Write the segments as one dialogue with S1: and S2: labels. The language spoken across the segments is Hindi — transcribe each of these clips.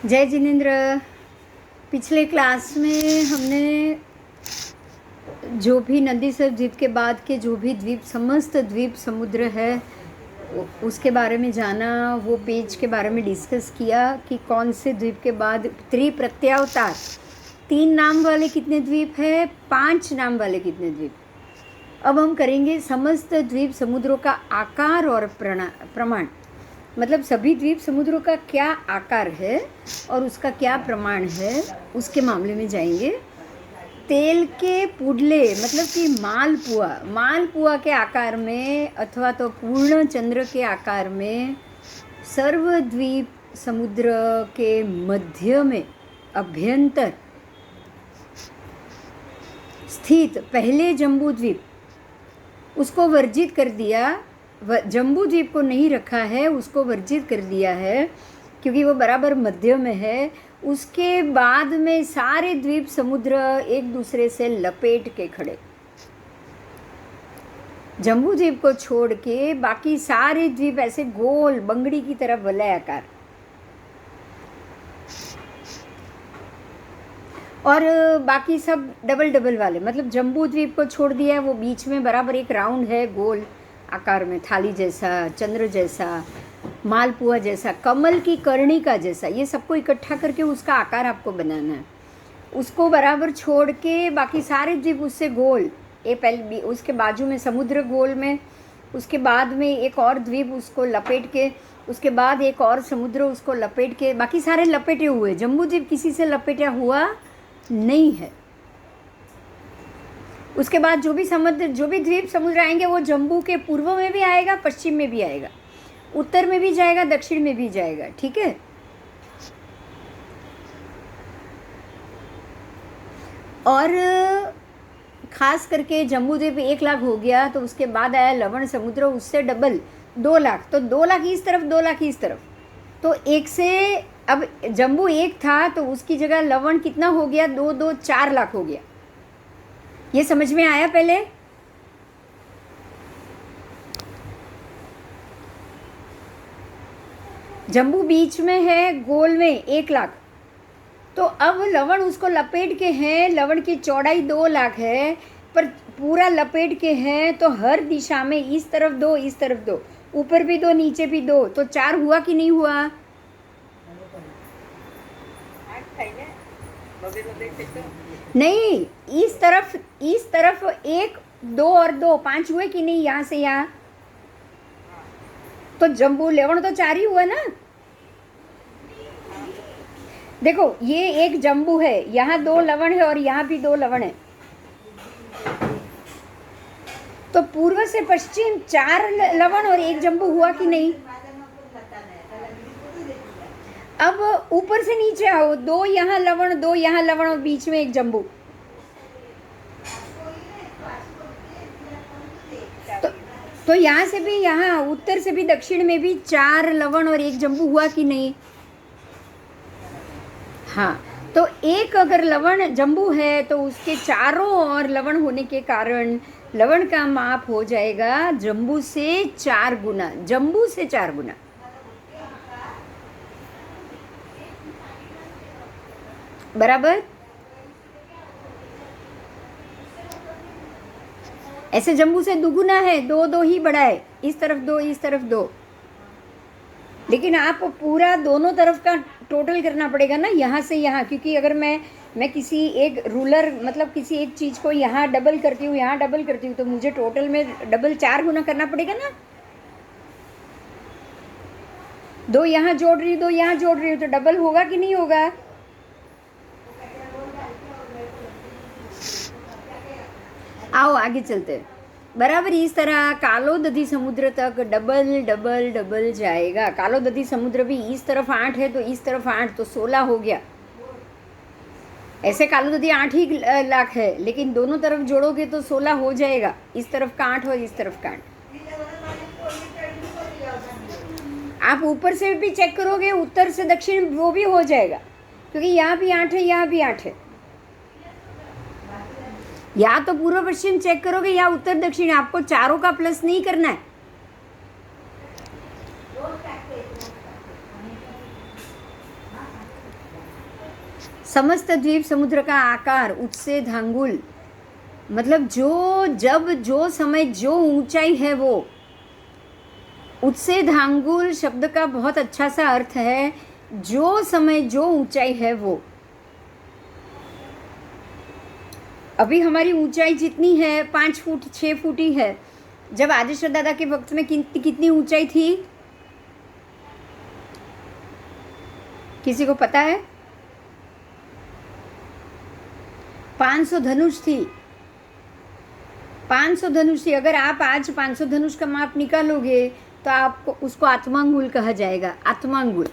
S1: जय जिनेन्द्र। पिछले क्लास में हमने जो भी नंदीसर द्वीप के बाद के जो भी द्वीप समस्त द्वीप समुद्र है उसके बारे में जाना, वो पेज के बारे में डिस्कस किया कि कौन से द्वीप के बाद त्रिप्रत्यावतार 3 नाम वाले कितने द्वीप है, 5 नाम वाले कितने द्वीप। अब हम करेंगे समस्त द्वीप समुद्रों का आकार और प्रमाण, मतलब सभी द्वीप समुद्रों का क्या आकार है और उसका क्या प्रमाण है, उसके मामले में जाएंगे। तेल के पुडले मतलब कि मालपुआ के आकार में अथवा तो पूर्ण चंद्र के आकार में सर्वद्वीप समुद्र के मध्य में अभ्यंतर स्थित पहले जम्बू द्वीप, उसको वर्जित कर दिया। जम्बू द्वीप को नहीं रखा है, उसको वर्जित कर दिया है क्योंकि वो बराबर मध्य में है। उसके बाद में सारे द्वीप समुद्र एक दूसरे से लपेट के खड़े, जम्बू द्वीप को छोड़ के बाकी सारे द्वीप ऐसे गोल बंगड़ी की तरह वलयाकार, और बाकी सब डबल डबल वाले, मतलब जम्बू द्वीप को छोड़ दिया है, वो बीच में बराबर एक राउंड है गोल आकार में, थाली जैसा, चंद्र जैसा, मालपुआ जैसा, कमल की कर्णिका जैसा, ये सबको इकट्ठा करके उसका आकार आपको बनाना है। उसको बराबर छोड़ के बाकी सारे द्वीप उससे गोल, उसके बाजू में समुद्र गोल में, उसके बाद में एक और द्वीप उसको लपेट के, उसके बाद एक और समुद्र उसको लपेट के, बाकी सारे लपेटे हुए। जम्बू द्वीप किसी से लपेटा हुआ नहीं है। उसके बाद जो भी द्वीप समुद्र आएंगे वो जम्बू के पूर्व में भी आएगा, पश्चिम में भी आएगा, उत्तर में भी जाएगा, दक्षिण में भी जाएगा। ठीक है। और खास करके जम्बू द्वीप 1 लाख हो गया तो उसके बाद आया लवण समुद्र, उससे डबल 2 लाख, तो 2 लाख इस तरफ, 2 लाख इस तरफ, तो एक से अब जम्बू 1 था तो उसकी जगह लवण कितना हो गया, 2 2 4 लाख हो गया। ये समझ में आया पहले? जम्बू बीच में है गोल में 1 लाख, तो अब लवण उसको लपेट के हैं, लवण की चौड़ाई 2 लाख है, पर पूरा लपेट के हैं तो हर दिशा में इस तरफ 2, इस तरफ 2, ऊपर भी 2, नीचे भी 2, तो 4 हुआ कि नहीं हुआ? नहीं, इस तरफ 1 2 और 2 5 हुए कि नहीं, यहाँ से यहाँ, तो जम्बू लवण तो 4 ही हुआ ना। देखो ये एक जम्बू है, यहाँ 2 लवण है और यहाँ भी 2 लवण है, तो पूर्व से पश्चिम 4 लवण और 1 जम्बू हुआ कि नहीं। अब ऊपर से नीचे आओ, 2 यहाँ लवण, 2 यहाँ लवण और बीच में 1 जम्बू, तो यहाँ से भी, यहाँ उत्तर से भी दक्षिण में भी 4 लवण और 1 जम्बू हुआ कि नहीं। हाँ, तो एक अगर लवण जम्बू है तो उसके चारों ओर लवण होने के कारण लवण का माप हो जाएगा जम्बू से 4 गुना, जम्बू से 4 गुना। बराबर। ऐसे जम्बू से दुगुना है, 2 2 ही बड़ा है, इस तरफ 2, इस तरफ 2, लेकिन आप पूरा दोनों तरफ का टोटल करना पड़ेगा ना, यहाँ से यहाँ, क्योंकि अगर मैं किसी एक रूलर मतलब किसी एक चीज़ को यहाँ डबल करती हूँ, यहाँ डबल करती हूँ, तो मुझे टोटल में डबल 4 गुना करना पड़ेगा ना। 2 यहाँ जोड़ रही हूँ, 2 यहाँ जोड़ रही हूँ, तो डबल होगा कि नहीं होगा। आओ आगे चलते हैं। बराबर इस तरह कालोदधी समुद्र तक डबल डबल डबल जाएगा। कालोदधी समुद्र भी इस तरफ 8 है तो इस तरफ 8, तो 16 हो गया। ऐसे कालोदधी 8 ही लाख है, लेकिन दोनों तरफ जोड़ोगे तो 16 हो जाएगा, इस तरफ का 8 और इस तरफ का 8। आप ऊपर से भी चेक करोगे, उत्तर से दक्षिण, वो भी हो जाएगा, क्योंकि यहाँ भी 8 है, यहाँ भी 8 है। या तो पूर्व पश्चिम चेक करोगे या उत्तर दक्षिण, आपको चारों का प्लस नहीं करना है। समस्त द्वीप समुद्र का आकार उच्छेदांगुल, मतलब जो समय जो ऊंचाई है वो। उच्छेदांगुल शब्द का बहुत अच्छा सा अर्थ है जो समय जो ऊंचाई है वो। अभी हमारी ऊंचाई जितनी है 5 फुट 6 फुट ही है। जब आदेश्वर दादा के वक्त में कितनी ऊंचाई थी, किसी को पता है? 500 धनुष थी। 500 धनुष थी। अगर आप आज 500 धनुष का माप निकालोगे तो आपको उसको आत्मांगुल कहा जाएगा, आत्मांगुल।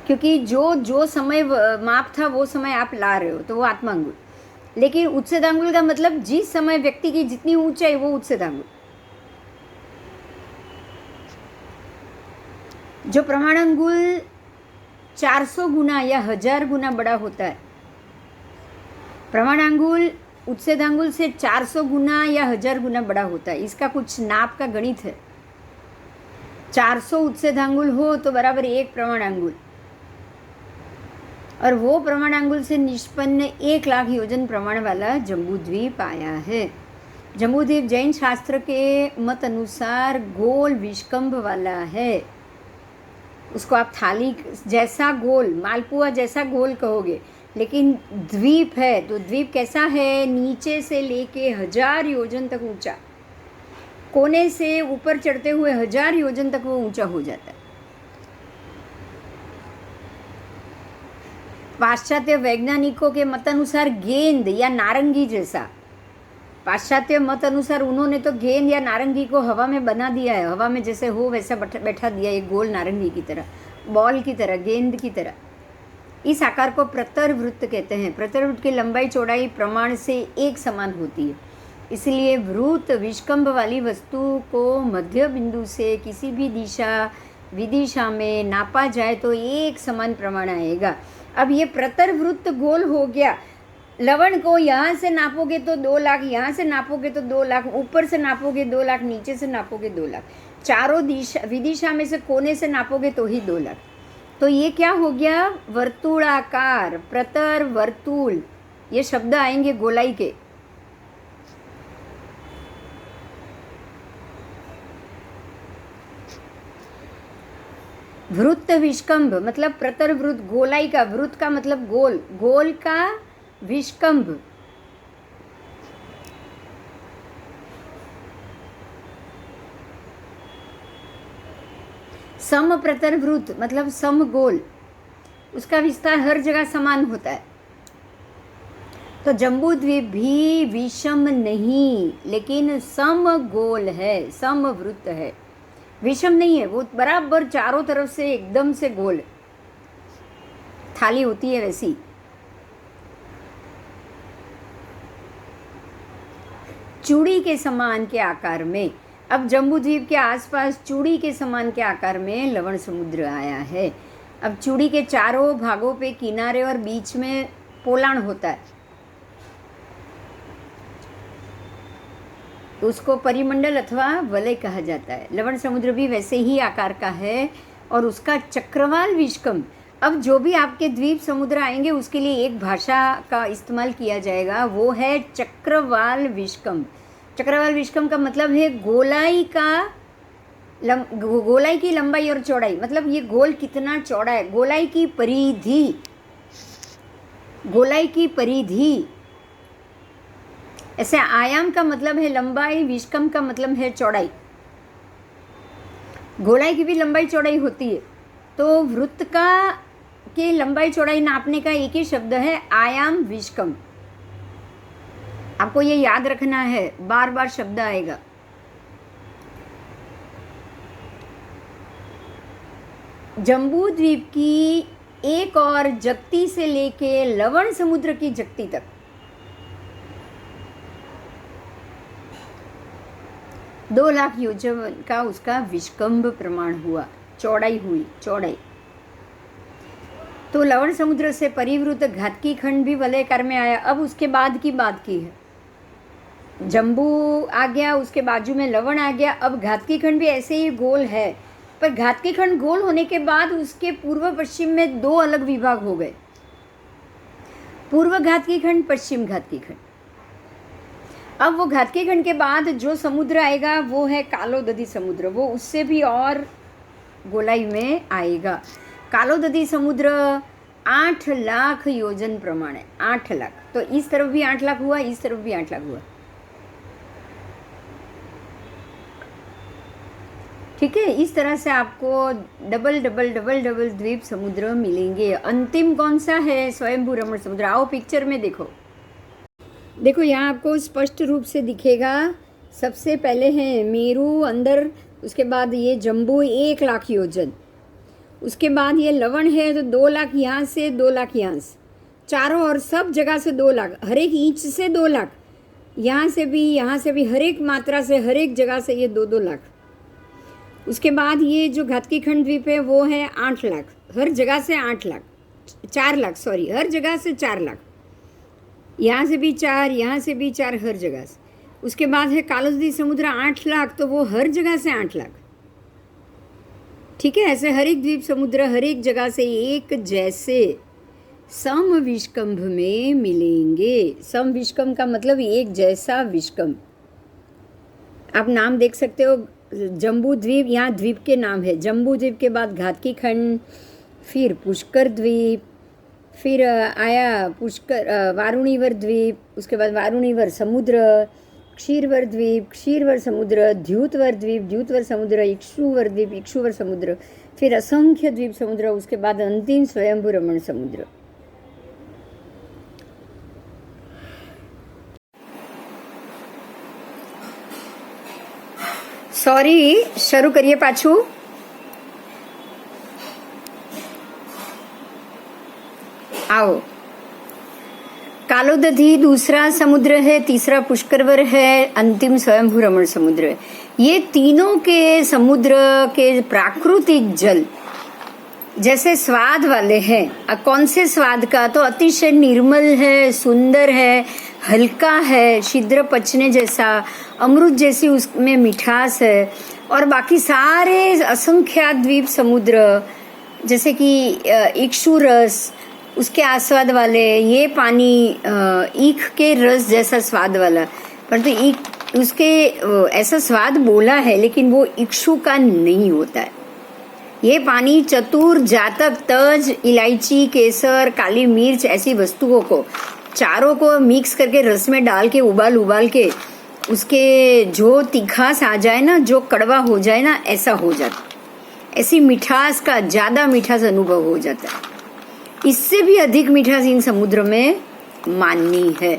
S1: क्योंकि जो समय माप था वो समय आप ला रहे हो तो वो आत्मांगुल। लेकिन उच्छेदांगुल का मतलब जिस समय व्यक्ति की जितनी ऊंचाई वो उच्छेदांगुल। जो प्रमाणांगुल 400 गुना या 1000 गुना बड़ा होता है, प्रमाणांगुल उच्छेदांगुल से 400 गुना या 1000 गुना बड़ा होता है। इसका कुछ नाप का गणित है। 400 उच्छेदांगुल हो तो बराबर 1 प्रमाणांगुल, और वो प्रमाणांगुल से निष्पन्न 1 लाख योजन प्रमाण वाला जम्बूद्वीप आया है। जम्बूद्वीप जैन शास्त्र के मत अनुसार गोल विष्कंभ वाला है। उसको आप थाली जैसा गोल, मालपुआ जैसा गोल कहोगे, लेकिन द्वीप है तो द्वीप कैसा है? नीचे से लेके 1000 योजन तक ऊंचा, कोने से ऊपर चढ़ते हुए 1000 योजन तक वो ऊंचा हो जाता है। पाश्चात्य वैज्ञानिकों के मत अनुसार गेंद या नारंगी जैसा, पाश्चात्य मत अनुसार उन्होंने तो गेंद या नारंगी को हवा में बना दिया है। हवा में जैसे हो वैसा बैठा दिया, एक गोल नारंगी की तरह, बॉल की तरह, गेंद की तरह। इस आकार को प्रतर वृत्त कहते हैं। प्रतर वृत्त की लंबाई चौड़ाई प्रमाण से एक समान होती है, इसलिए वृत्त विष्कंभ वाली वस्तु को मध्य बिंदु से किसी भी विदिशा में नापा जाए तो एक समान प्रमाण आएगा। अब ये प्रतर वृत्त गोल हो गया। लवण को यहाँ से नापोगे तो 2 लाख, यहाँ से नापोगे तो 2 लाख, ऊपर से नापोगे 2 लाख, नीचे से नापोगे 2 लाख, चारों विदिशा में से कोने से नापोगे तो ही 2 लाख। तो ये क्या हो गया? वर्तुलाकार, प्रतर, वर्तुल, ये शब्द आएंगे गोलाई के। वृत्त विष्कंभ मतलब प्रतर वृत्त, गोलाई का, वृत्त का मतलब गोल, गोल का विष्कंभ। सम प्रतर वृत्त मतलब सम गोल, उसका विस्तार हर जगह समान होता है। तो जम्बूद्वीप भी विषम नहीं, लेकिन सम गोल है, सम वृत्त है, विषम नहीं है। वो बराबर चारों तरफ से एकदम से गोल, थाली होती है वैसी। चूड़ी के समान के आकार में, अब जम्बूद्वीप के आसपास चूड़ी के समान के आकार में लवण समुद्र आया है। अब चूड़ी के चारों भागों पे किनारे और बीच में पोलाण होता है, तो उसको परिमंडल अथवा वलय कहा जाता है। लवण समुद्र भी वैसे ही आकार का है और उसका चक्रवाल विष्कंभ। अब जो भी आपके द्वीप समुद्र आएंगे उसके लिए एक भाषा का इस्तेमाल किया जाएगा, वो है चक्रवाल विष्कंभ। चक्रवाल विष्कंभ का मतलब है गोलाई की लंबाई और चौड़ाई, मतलब ये गोल कितना चौड़ा है, गोलाई की परिधि, गोलाई की परिधि। ऐसे आयाम का मतलब है लंबाई, विष्कंभ का मतलब है चौड़ाई। गोलाई की भी लंबाई चौड़ाई होती है, तो वृत्त का के लंबाई चौड़ाई नापने का एक ही शब्द है आयाम विष्कंभ। आपको ये याद रखना है, बार बार शब्द आएगा। जम्बूद्वीप की एक और जगती से लेके लवण समुद्र की जगती तक 2 लाख योजन का उसका विष्कंभ प्रमाण हुआ, चौड़ाई हुई, चौड़ाई। तो लवण समुद्र से परिवृत घातकी खंड भी वलयकार में आया। अब उसके बाद की बात की है, जम्बू आ गया, उसके बाजू में लवण आ गया। अब घातकी खंड भी ऐसे ही गोल है, पर घातकी खंड गोल होने के बाद उसके पूर्व पश्चिम में 2 अलग विभाग हो गए। पूर्व घातकी खंड, पश्चिम घातकी खंड। अब वो घातकी खंड के बाद जो समुद्र आएगा वो है कालोदधी समुद्र, वो उससे भी और गोलाई में आएगा। कालोदधी समुद्र 8 लाख योजन प्रमाण है, 8 लाख। तो इस तरफ भी 8 लाख हुआ, इस तरफ भी 8 लाख हुआ। ठीक है, इस तरह से आपको डबल डबल डबल डबल द्वीप समुद्र मिलेंगे। अंतिम कौन सा है? स्वयंभू रमण समुद्र। आओ पिक्चर में देखो, देखो यहाँ आपको स्पष्ट रूप से दिखेगा। सबसे पहले है मेरू अंदर, उसके बाद ये जम्बू 1 लाख योजन, उसके बाद ये लवण है तो 2 लाख यहाँ से, 2 लाख यहाँ से, चारों और सब जगह से 2 लाख, हर एक इंच से 2 लाख, यहाँ से भी हर एक मात्रा से, हर एक जगह से ये 2-2 लाख। उसके बाद ये जो घातकी खंड द्वीप है वो है 8 लाख, हर जगह से 8 लाख, 4 लाख, सॉरी, हर जगह से 4 लाख, यहाँ से भी 4, यहाँ से भी 4, हर जगह से। उसके बाद है कालोदधी समुद्र 8 लाख, तो वो हर जगह से 8 लाख। ठीक है, ऐसे हर एक द्वीप समुद्र हर एक जगह से एक जैसे सम विषकंभ में मिलेंगे। सम विषकंभ का मतलब एक जैसा विषकंभ। आप नाम देख सकते हो, जम्बू द्वीप, यहाँ द्वीप के नाम है। जम्बू द्वीप के बाद घातकी खंड, फिर पुष्कर द्वीप, फिर आया वारुणीवर द्वीप, उसके बाद वारुणीवर समुद्र, क्षीरवर द्वीप, क्षीरवर समुद्र, द्यूतवर द्वीप, द्यूतवर समुद्र, इक्षुवर द्वीप, इक्षुवर समुद्र, फिर असंख्य द्वीप समुद्र, उसके बाद अंतिम स्वयंभू रमण समुद्र। सॉरी, શરૂ કરીએ પાછું। आओ, कालोदधी दूसरा समुद्र है, तीसरा पुष्करवर है, अंतिम स्वयंभू रमण समुद्र है। ये तीनों के समुद्र के प्राकृतिक जल जैसे स्वाद वाले हैं। कौन से स्वाद का? तो अतिशय निर्मल है, सुंदर है, हल्का है, शीघ्र पचने जैसा, अमृत जैसी उसमें मिठास है। और बाकी सारे असंख्यात द्वीप समुद्र जैसे कि इक्षु रस, उसके आस्वाद वाले, ये पानी ईख के रस जैसा स्वाद वाला, परंतु ईख उसके ऐसा स्वाद बोला है लेकिन वो इक्षु का नहीं होता है। ये पानी चतुर, जातक, तज, इलायची, केसर, काली मिर्च ऐसी वस्तुओं को चारों को मिक्स करके रस में डाल के उबाल के उसके जो तीखास आ जाए ना, जो कड़वा हो जाए ना, ऐसा हो जाता, ऐसी मिठास का ज्यादा मिठास अनुभव हो जाता है। इससे भी अधिक मिठास इन समुद्र में माननी है।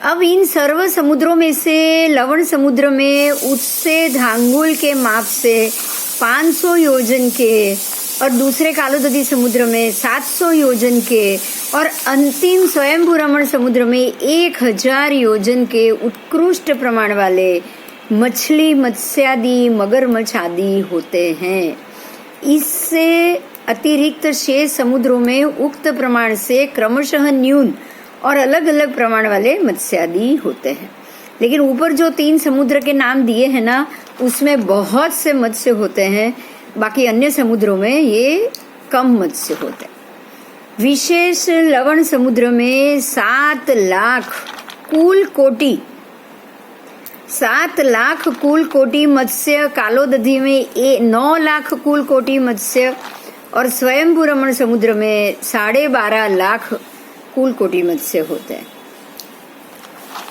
S1: अब इन सर्व समुद्रों में से लवण समुद्र में उससे धांगुल के माप से 500 योजन के, और दूसरे कालोदधी समुद्र में 700 योजन के, और अंतिम स्वयंभू रमण समुद्र में 1000 योजन के उत्कृष्ट प्रमाण वाले मछली, मत्स्यादि, मगरमच्छ आदि होते हैं। इससे अतिरिक्त शेष समुद्रों में उक्त प्रमाण से क्रमशः न्यून और अलग अलग प्रमाण वाले मत्स्यादि होते हैं। लेकिन ऊपर जो 3 समुद्र के नाम दिए हैं ना, उसमें बहुत से मत्स्य होते हैं, बाकी अन्य समुद्रों में ये कम मत्स्य होते हैं। विशेष लवण समुद्र में 7 लाख कुल कोटि, 7 लाख कुल कोटि मत्स्य, कालोदधी में 9 लाख कुल कोटि मत्स्य, और स्वयंभू रमण समुद्र में 12.5 लाख कुल कोटि मत्स्य होते हैं।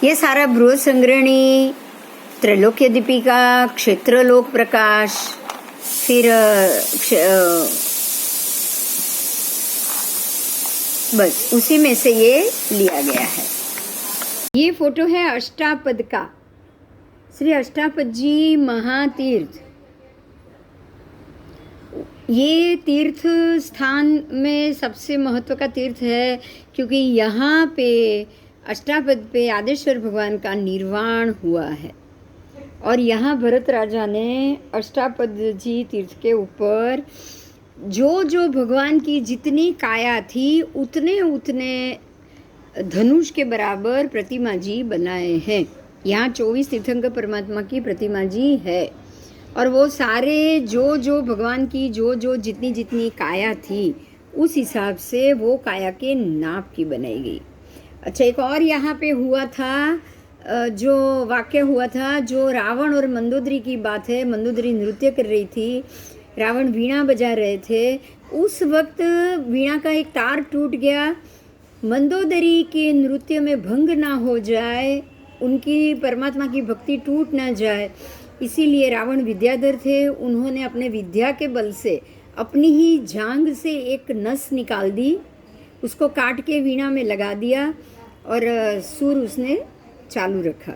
S1: ये सारा बृहद संग्रहणी, त्रैलोक्य दीपिका, क्षेत्रलोक प्रकाश, फिर बस उसी में से ये लिया गया है। ये फोटो है अष्टापद का, श्री अष्टापद जी महातीर्थ। ये तीर्थ स्थान में सबसे महत्व का तीर्थ है, क्योंकि यहाँ पे अष्टापद पे आदेश्वर भगवान का निर्वाण हुआ है। और यहाँ भरत राजा ने अष्टापद जी तीर्थ के ऊपर जो जो भगवान की जितनी काया थी उतने उतने धनुष के बराबर प्रतिमा जी बनाए हैं। यहाँ 24 तीर्थंकर परमात्मा की प्रतिमा जी है, और वो सारे जो जो भगवान की जो जो जितनी जितनी काया थी उस हिसाब से वो काया के नाप की बनाई गई। अच्छा, एक और यहाँ पे हुआ था, जो वाक्य हुआ था, जो रावण और मंदोदरी की बात है। मंदोदरी नृत्य कर रही थी, रावण वीणा बजा रहे थे। उस वक्त वीणा का एक तार टूट गया। मंदोदरी के नृत्य में भंग ना हो जाए, उनकी परमात्मा की भक्ति टूट ना जाए, इसीलिए रावण विद्याधर थे। उन्होंने अपने विद्या के बल से अपनी ही जांघ से एक नस निकाल दी, उसको काट के वीणा में लगा दिया और सुर उसने चालू रखा।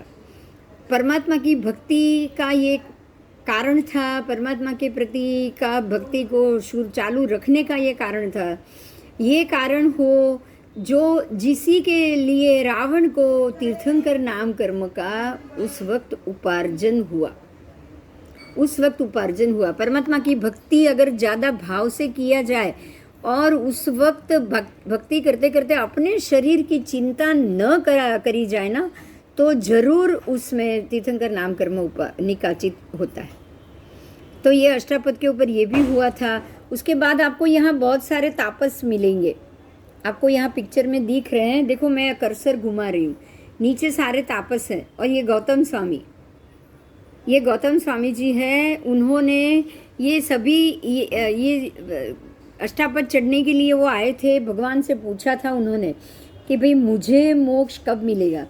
S1: परमात्मा की भक्ति का ये कारण था, परमात्मा के प्रति का भक्ति को सुर चालू रखने का ये कारण था। ये कारण हो जो जिसी के लिए रावण को तीर्थंकर नाम कर्म का उस वक्त उपार्जन हुआ, उस वक्त उपार्जन हुआ। परमात्मा की भक्ति अगर ज़्यादा भाव से किया जाए और उस वक्त भक्ति करते करते अपने शरीर की चिंता न करी जाए ना, तो जरूर उसमें तीर्थंकर नाम कर्म निकाचित होता है। तो ये अष्टापद के ऊपर ये भी हुआ था। उसके बाद आपको यहाँ बहुत सारे तापस मिलेंगे, आपको यहाँ पिक्चर में दिख रहे हैं। देखो, मैं कर्सर घुमा रही हूँ, नीचे सारे तापस हैं। और ये गौतम स्वामी, ये गौतम स्वामी जी हैं। उन्होंने ये सभी ये अष्टापद चढ़ने के लिए वो आए थे, भगवान से पूछा था उन्होंने कि भाई मुझे मोक्ष कब मिलेगा।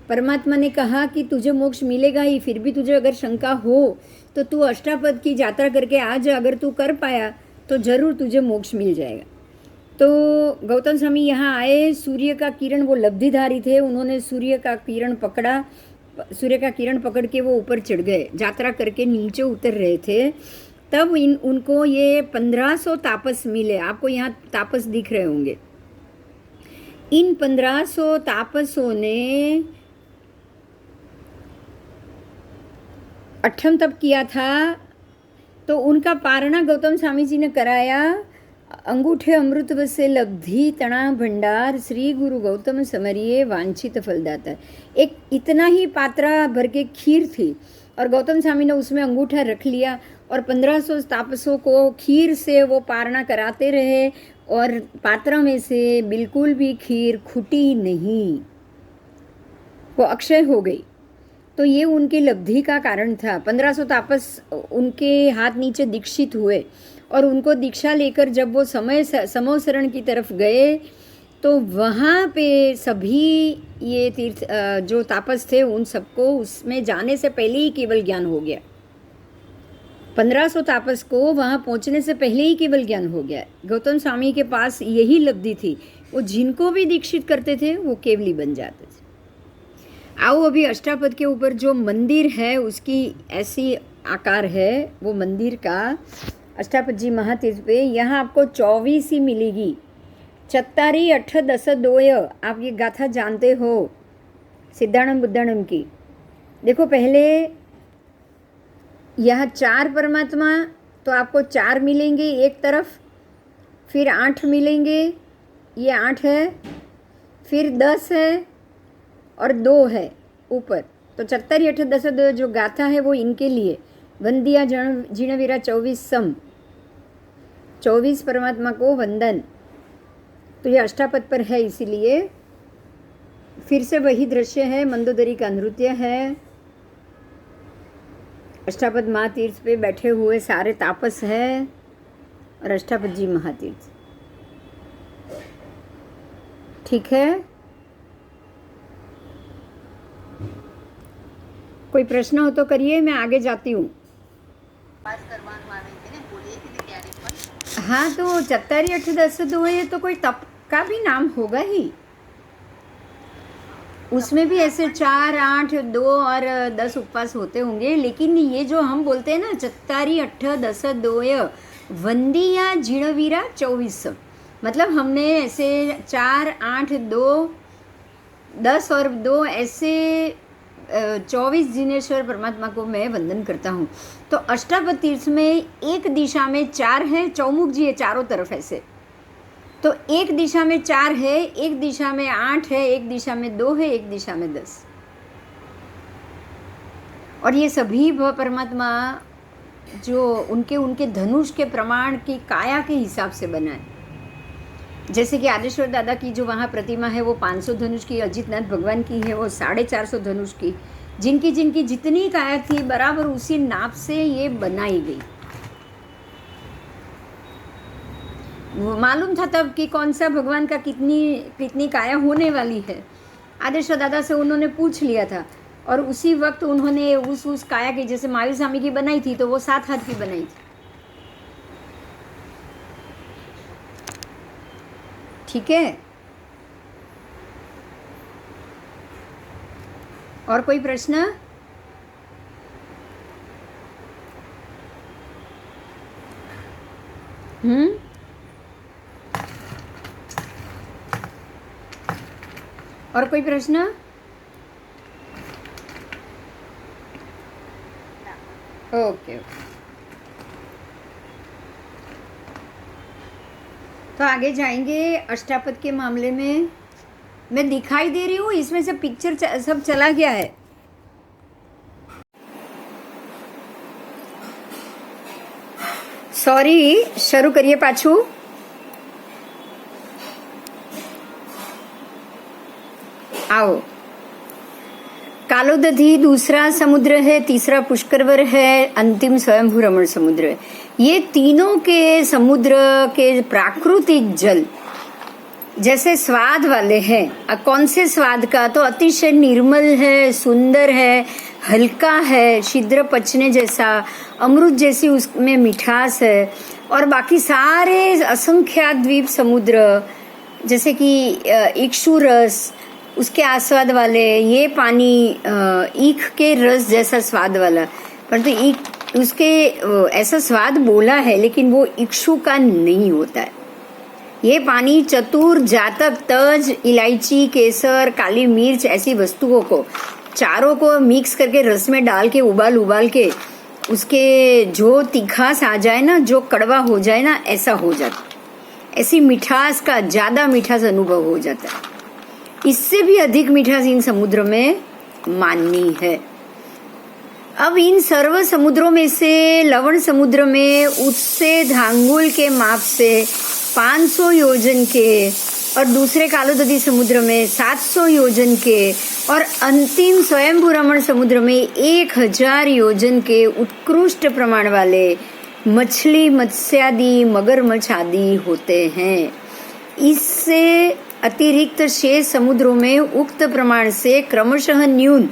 S1: परमात्मा ने कहा कि तुझे मोक्ष मिलेगा ही, फिर भी तुझे अगर शंका हो तो तू अष्टापद की यात्रा करके आ जा। अगर तू कर पाया तो ज़रूर तुझे मोक्ष मिल जाएगा। तो गौतम स्वामी यहाँ आए, सूर्य का किरण, वो लब्धिधारी थे, उन्होंने सूर्य का किरण पकड़ा, सूर्य का किरण पकड़ के वो ऊपर चढ़ गए। यात्रा करके नीचे उतर रहे थे, तब उनको ये 1500 तापस मिले। आपको यहाँ तापस दिख रहे होंगे। इन 1500 तापसों ने अठम तप किया था। तो उनका पारणा गौतम स्वामी जी ने कराया। अंगूठे अमृत से लब्धि तना भंडार, श्री गुरु गौतम समरिये वांछित फलदाता। एक इतना ही पात्रा भर के खीर थी और गौतम स्वामी ने उसमें अंगूठा रख लिया और 1500 तापसों को खीर से वो पारणा कराते रहे और पात्रा में से बिल्कुल भी खीर खुटी नहीं, वो अक्षय हो गई। तो ये उनकी लब्धि का कारण था। 1500 तापस उनके हाथ नीचे दीक्षित हुए और उनको दीक्षा लेकर जब वो समोसरण की तरफ गए तो वहाँ पे सभी ये तीर्थ जो तापस थे उन सबको उसमें जाने से पहले ही केवल ज्ञान हो गया। 1500 तापस को वहाँ पहुँचने से पहले ही केवल ज्ञान हो गया। गौतम स्वामी के पास यही लब्धि थी, वो जिनको भी दीक्षित करते थे वो केवली बन जाते थे। आओ अभी अष्टापद के ऊपर जो मंदिर है उसकी ऐसी आकार है, वो मंदिर का अष्टापद जी महातीर्थ पे यहाँ आपको 24 ही मिलेगी। चत्तारी 8 10 2। आप ये गाथा जानते हो सिद्धाणम बुद्धाणम की। देखो, पहले यहाँ 4 परमात्मा, तो आपको 4 मिलेंगे एक तरफ, फिर 8 मिलेंगे, ये 8 है, फिर 10 है और 2 है ऊपर। तो 74 8 10 2 जो गाथा है वो इनके लिए। वंदिया जिणवीरा 24 सम, 24 परमात्मा को वंदन। तो ये अष्टापद पर है, इसीलिए फिर से वही दृश्य है, मंदोदरी का नृत्य है। अष्टापद महातीर्थ पे बैठे हुए सारे तापस है और अष्टापद जी महातीर्थ। ठीक है, कोई प्रश्न हो तो करिए, मैं आगे जाती हूँ। हाँ, तो 74 8 10 2 है, तो कोई तप का भी नाम होगा ही। उसमें भी ऐसे 4 8 2 और 10 उपवास होते होंगे, लेकिन ये जो हम बोलते हैं ना 74 8 10 2 वंदिया जिणवीरा 24, मतलब हमने ऐसे 4 8 2 10 और 2 ऐसे 24 जिनेश्वर परमात्मा को मैं वंदन करता हूँ। तो अष्टापद तीर्थ में एक दिशा में 4 है, चौमुख जी है चारों तरफ ऐसे। तो एक दिशा में 4 है, एक दिशा में 8 है, एक दिशा में 2 है, एक दिशा में 10। और ये सभी परमात्मा जो उनके धनुष के प्रमाण की काया के हिसाब से बना है। जैसे कि आदेश्वर दादा की जो वहाँ प्रतिमा है वो 500 धनुष की, अजितनाथ भगवान की है वो 450 धनुष की, जिनकी जिनकी जितनी काया थी बराबर उसी नाप से ये बनाई गई। मालूम था तब कि कौन सा भगवान का कितनी काया होने वाली है। आदेश्वर दादा से उन्होंने पूछ लिया था और उसी वक्त उन्होंने उस काया की, जैसे महावीर स्वामी की बनाई थी तो वो 7 हाथ की बनाई थी। ठीक है, और कोई प्रश्न? और कोई प्रश्न? ओके, तो आगे जाएंगे अष्टापद के मामले में। मैं दिखाई दे रही हूँ, इसमें से पिक्चर सब चला गया है। सॉरी, शुरू करिए पाछू। आओ, कालोदधी दूसरा समुद्र है, तीसरा पुष्करवर है, अंतिम स्वयंभू रमण समुद्र है। ये तीनों के समुद्र के प्राकृतिक जल जैसे स्वाद वाले हैं। कौन से स्वाद का? तो अतिशय निर्मल है, सुंदर है, हल्का है, शीघ्र पचने जैसा, अमृत जैसी उसमें मिठास है। और बाकी सारे असंख्यात द्वीप समुद्र जैसे कि इक्षु रस उसके आस्वाद वाले, ये पानी ईख के रस जैसा स्वाद वाला, परंतु ईख उसके ऐसा स्वाद बोला है लेकिन वो इक्षु का नहीं होता है। ये पानी चतुर जातक, तज, इलायची, केसर, काली मिर्च ऐसी वस्तुओं को चारों को मिक्स करके रस में डाल के उबाल के उसके जो तीखास आ जाए ना, जो कड़वा हो जाए ना, ऐसा हो जाता, ऐसी मिठास का ज्यादा मिठास अनुभव हो जाता है। इससे भी अधिक मिठास इन समुद्रों में माननी है। अब इन सर्व समुद्रों में से लवण समुद्र में उत्से धांगुल के माप से 500 योजन के, और दूसरे कालोदधी समुद्र में 700 योजन के, और अंतिम स्वयंभू रमण समुद्र में 1000 योजन के उत्कृष्ट प्रमाण वाले मछली, मत्स्यादि, मगरमच्छ आदि होते हैं। इससे अतिरिक्त शेष समुद्रों में उक्त प्रमाण से क्रमशः न्यून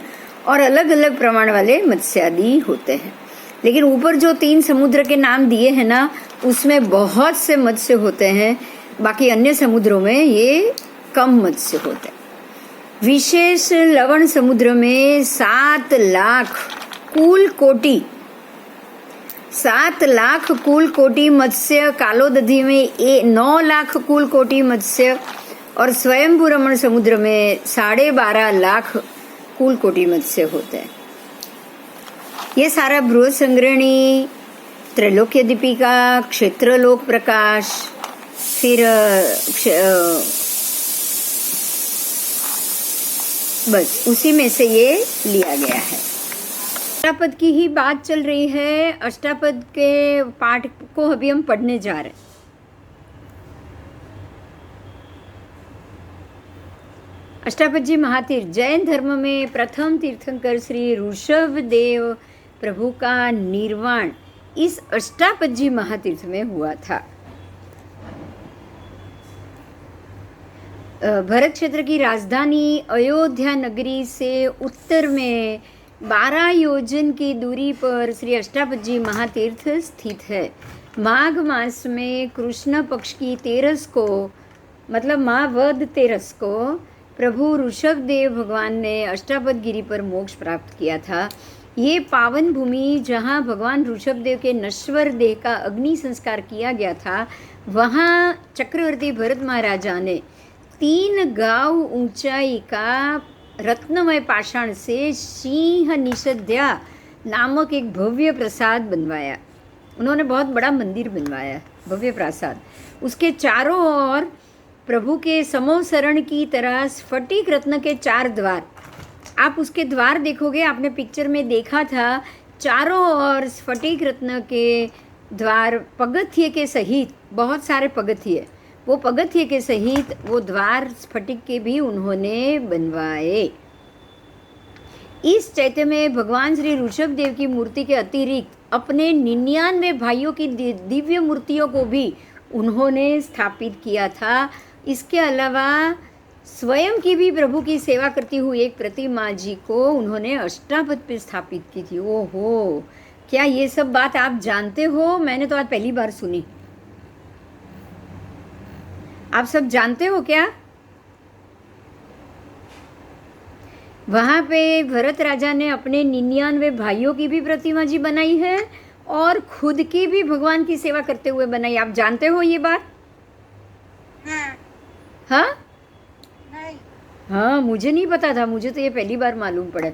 S1: और अलग अलग प्रमाण वाले मत्स्यादि होते हैं। लेकिन ऊपर जो 3 समुद्र के नाम दिए हैं ना, उसमें बहुत से मत्स्य होते हैं, बाकी अन्य समुद्रों में ये कम मत्स्य होते हैं। विशेष लवण समुद्र में 7 लाख कुल कोटि मत्स्य, कालोदधी में 9 लाख कुल कोटि मत्स्य, और स्वयंभू रमण समुद्र में 12.5 लाख कुल कोटि मत्स्य होते हैं। ये सारा बृहद संग्रहणी, त्रैलोक्य दीपिका, क्षेत्रलोक प्रकाश, फिर बस उसी में से ये लिया गया है। अष्टापद की ही बात चल रही है। अष्टापद के पाठ को अभी हम पढ़ने जा रहे हैं। अष्टापद जी महातीर्थ जैन धर्म में प्रथम तीर्थंकर श्री ऋषभ देव प्रभु का निर्वाण इस अष्टापद जी महातीर्थ में हुआ था। भरत क्षेत्र की राजधानी अयोध्या नगरी से उत्तर में 12 योजन की दूरी पर श्री अष्टापद जी महातीर्थ स्थित है। माघ मास में कृष्ण पक्ष की 13 को, मतलब माह वद 13 को प्रभु ऋषभ देव भगवान ने अष्टापद गिरी पर मोक्ष प्राप्त किया था। ये पावन भूमि जहाँ भगवान ऋषभ देव के नश्वर देह का अग्नि संस्कार किया गया था, वहाँ चक्रवर्ती भरत महाराजा ने 3 गांव ऊंचाई का रत्नमय पाषाण से सिंह निषध्या नामक एक भव्य प्रासाद बनवाया। उन्होंने बहुत बड़ा मंदिर बनवाया, भव्य प्रासाद। उसके चारों ओर प्रभु के समोसरण की तरह स्फटिक रत्न के 4 द्वार, आप उसके द्वार देखोगे, आपने पिक्चर में देखा था, चारों ओर स्फटिक रत्न के द्वार, पगथिये के सहित बहुत सारे पगथिये, वो पगथिये के सहित वो द्वार स्फटिक के भी उन्होंने बनवाए। इस चैत्य में भगवान श्री ऋषभ देव की मूर्ति के अतिरिक्त अपने 99 भाइयों की दिव्य मूर्तियों को भी उन्होंने स्थापित किया था। इसके अलावा स्वयं की भी प्रभु की सेवा करती हुई एक प्रतिमा जी को उन्होंने अष्टापद पे स्थापित की थी। ओहो, क्या ये सब बात आप जानते हो? मैंने तो आज पहली बार सुनी। आप सब जानते हो क्या? वहाँ पे भरत राजा ने अपने 99 भाइयों की भी प्रतिमा जी बनाई है और खुद की भी भगवान की सेवा करते हुए बनाई। आप जानते हो ये बात? हाँ?
S2: नहीं,
S1: हाँ, मुझे नहीं पता था, मुझे तो ये पहली बार मालूम पड़ा।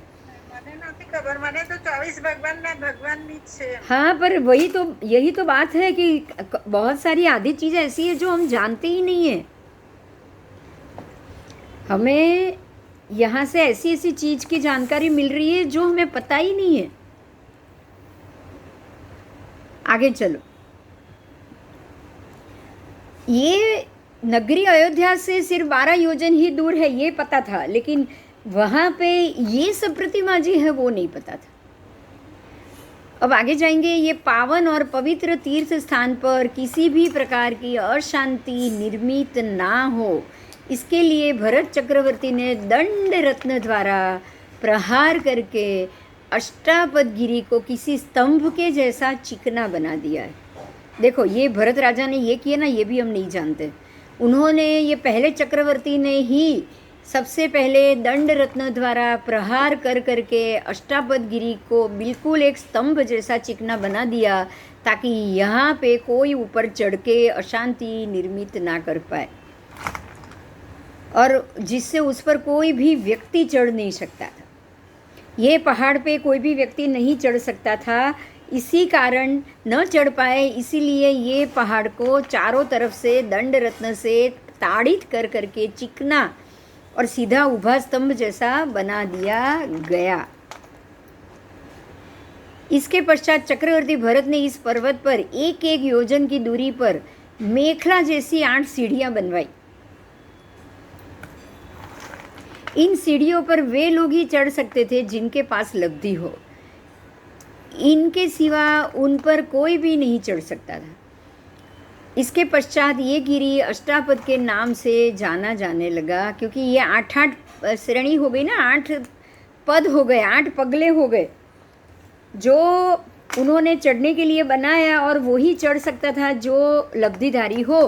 S2: મને નથી ખબર, મને તો 24 ભગવાનના ભગવાનની જ છે.
S1: हाँ, पर वही तो, यही तो बात है कि बहुत सारी आधी चीज़ ऐसी है जो हम जानते ही नहीं है। हमें यहाँ से ऐसी ऐसी चीज़ की जानकारी मिल रही है जो हमें पता ही नहीं है। आगे चलो। ये नगरी अयोध्या से सिर्फ 12 योजन ही दूर है, ये पता था, लेकिन वहाँ पे ये सब प्रतिमा जी है वो नहीं पता था। अब आगे जाएंगे। ये पावन और पवित्र तीर्थ स्थान पर किसी भी प्रकार की अशांति निर्मित ना हो, इसके लिए भरत चक्रवर्ती ने दंड रत्न द्वारा प्रहार करके अष्टापद गिरी को किसी स्तंभ के जैसा चिकना बना दिया है। देखो, ये भरत राजा ने ये किया ना, ये भी हम नहीं जानते। उन्होंने, ये पहले चक्रवर्ती ने ही सबसे पहले दंड रत्न द्वारा प्रहार कर करके अष्टापद गिरी को बिल्कुल एक स्तंभ जैसा चिकना बना दिया, ताकि यहाँ पे कोई ऊपर चढ़ के अशांति निर्मित ना कर पाए, और जिससे उस पर कोई भी व्यक्ति चढ़ नहीं सकता था। ये पहाड़ पे कोई भी व्यक्ति नहीं चढ़ सकता था, इसी कारण न चढ़ पाए, इसीलिए ये पहाड़ को चारों तरफ से दंड रत्न से ताड़ित कर करके चिकना और सीधा उभा स्तंभ जैसा बना दिया गया। इसके पश्चात चक्रवर्ती भरत ने इस पर्वत पर एक एक योजन की दूरी पर मेखला जैसी 8 सीढ़ियां बनवाई। इन सीढ़ियों पर वे लोग ही चढ़ सकते थे जिनके पास लब्धि हो, इनके सिवा उन पर कोई भी नहीं चढ़ सकता था। इसके पश्चात ये गिरी अष्टापद के नाम से जाना जाने लगा, क्योंकि ये 8 श्रेणी हो गई ना, 8 पद हो गए, 8 पगले हो गए जो उन्होंने चढ़ने के लिए बनाया, और वही चढ़ सकता था जो लब्धिधारी हो।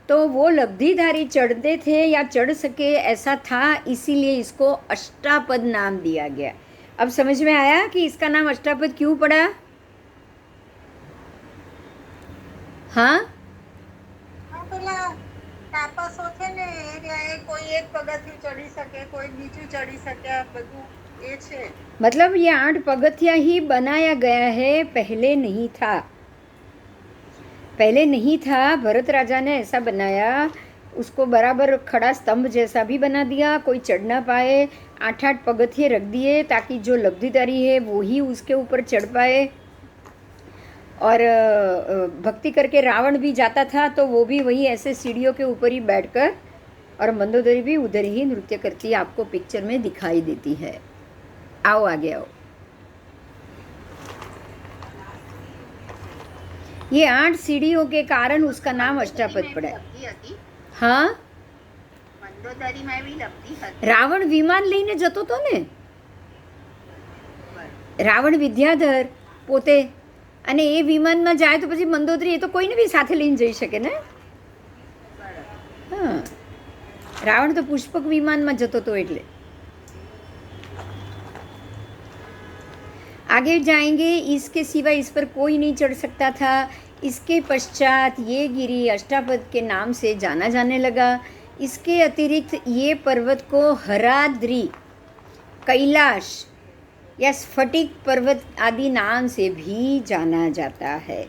S1: तो वो लब्धिधारी चढ़ते थे या चढ़ सके ऐसा था, इसीलिए इसको अष्टापद नाम दिया गया। अब समझ में आया कि इसका नाम अष्टापद क्यों पड़ा? हाँ,
S2: પેલા તાપસો છે ને એ કોઈ એક પગથિયું ચડી શકે, કોઈ બીજું ચડી શકે, આ બધું એ છે.
S1: मतलब ये 8 पगथिया ही बनाया गया है, पहले नहीं था। पहले नहीं था, भरत राजा ने ऐसा बनाया, उसको बराबर खड़ा स्तंभ जैसा भी बना दिया, कोई चढ़ ना पाए। 8 पगथिये रख दिए ताकि जो लब्धिधारी है वो ही उसके ऊपर चढ़ पाए। और भक्ति करके रावण भी जाता था तो वो भी वही ऐसे सीढ़ियों के ऊपर ही बैठकर, और मंदोदरी भी उधर ही नृत्य करती आपको पिक्चर में दिखाई देती है। आओ आगे आओ। ये 8 सीढ़ियों के कारण उसका नाम अष्टापद पड़ा। हाँ,
S2: મંદોદરીમાં એવી લબ્ધી હતી.
S1: રાવણ વિમાન લઈને જતો હતો ને, રાવણ વિદ્યાધર પોતે, અને એ વિમાનમાં જાય તો પછી મંદોદરી, એ તો કોઈને બી સાથે લઈને જઈ શકે ને. હા, રાવણ તો પુષ્પક વિમાનમાં જતો હતો એટલે. आगे जाएंगे। इसके सिवा इस पर कोई नहीं चढ़ सकता था। इसके पश्चात ये गिरी अष्टापद के नाम से जाना जाने लगा। इसके अतिरिक्त ये पर्वत को हराद्री, कैलाश या स्फटिक पर्वत आदि नाम से भी जाना जाता है।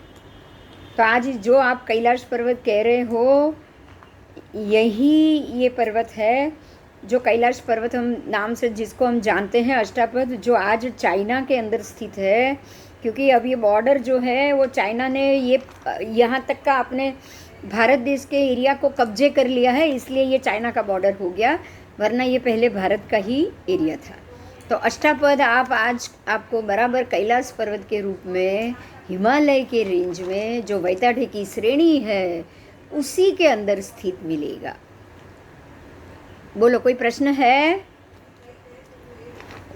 S1: तो आज जो आप कैलाश पर्वत कह रहे हो, यही ये पर्वत है जो कैलाश पर्वत हम नाम से जिसको हम जानते हैं, अष्टापद, जो आज चाइना के अंदर स्थित है। क्योंकि अब ये बॉर्डर जो है वो चाइना ने ये यहाँ तक का अपने भारत देश के एरिया को कब्जे कर लिया है, इसलिए ये चाइना का बॉर्डर हो गया, वरना ये पहले भारत का ही एरिया था। तो अष्टापद आप आज आपको बराबर कैलाश पर्वत के रूप में हिमालय के रेंज में जो वैताठे की श्रेणी है उसी के अंदर स्थित मिलेगा। बोलो, कोई प्रश्न है?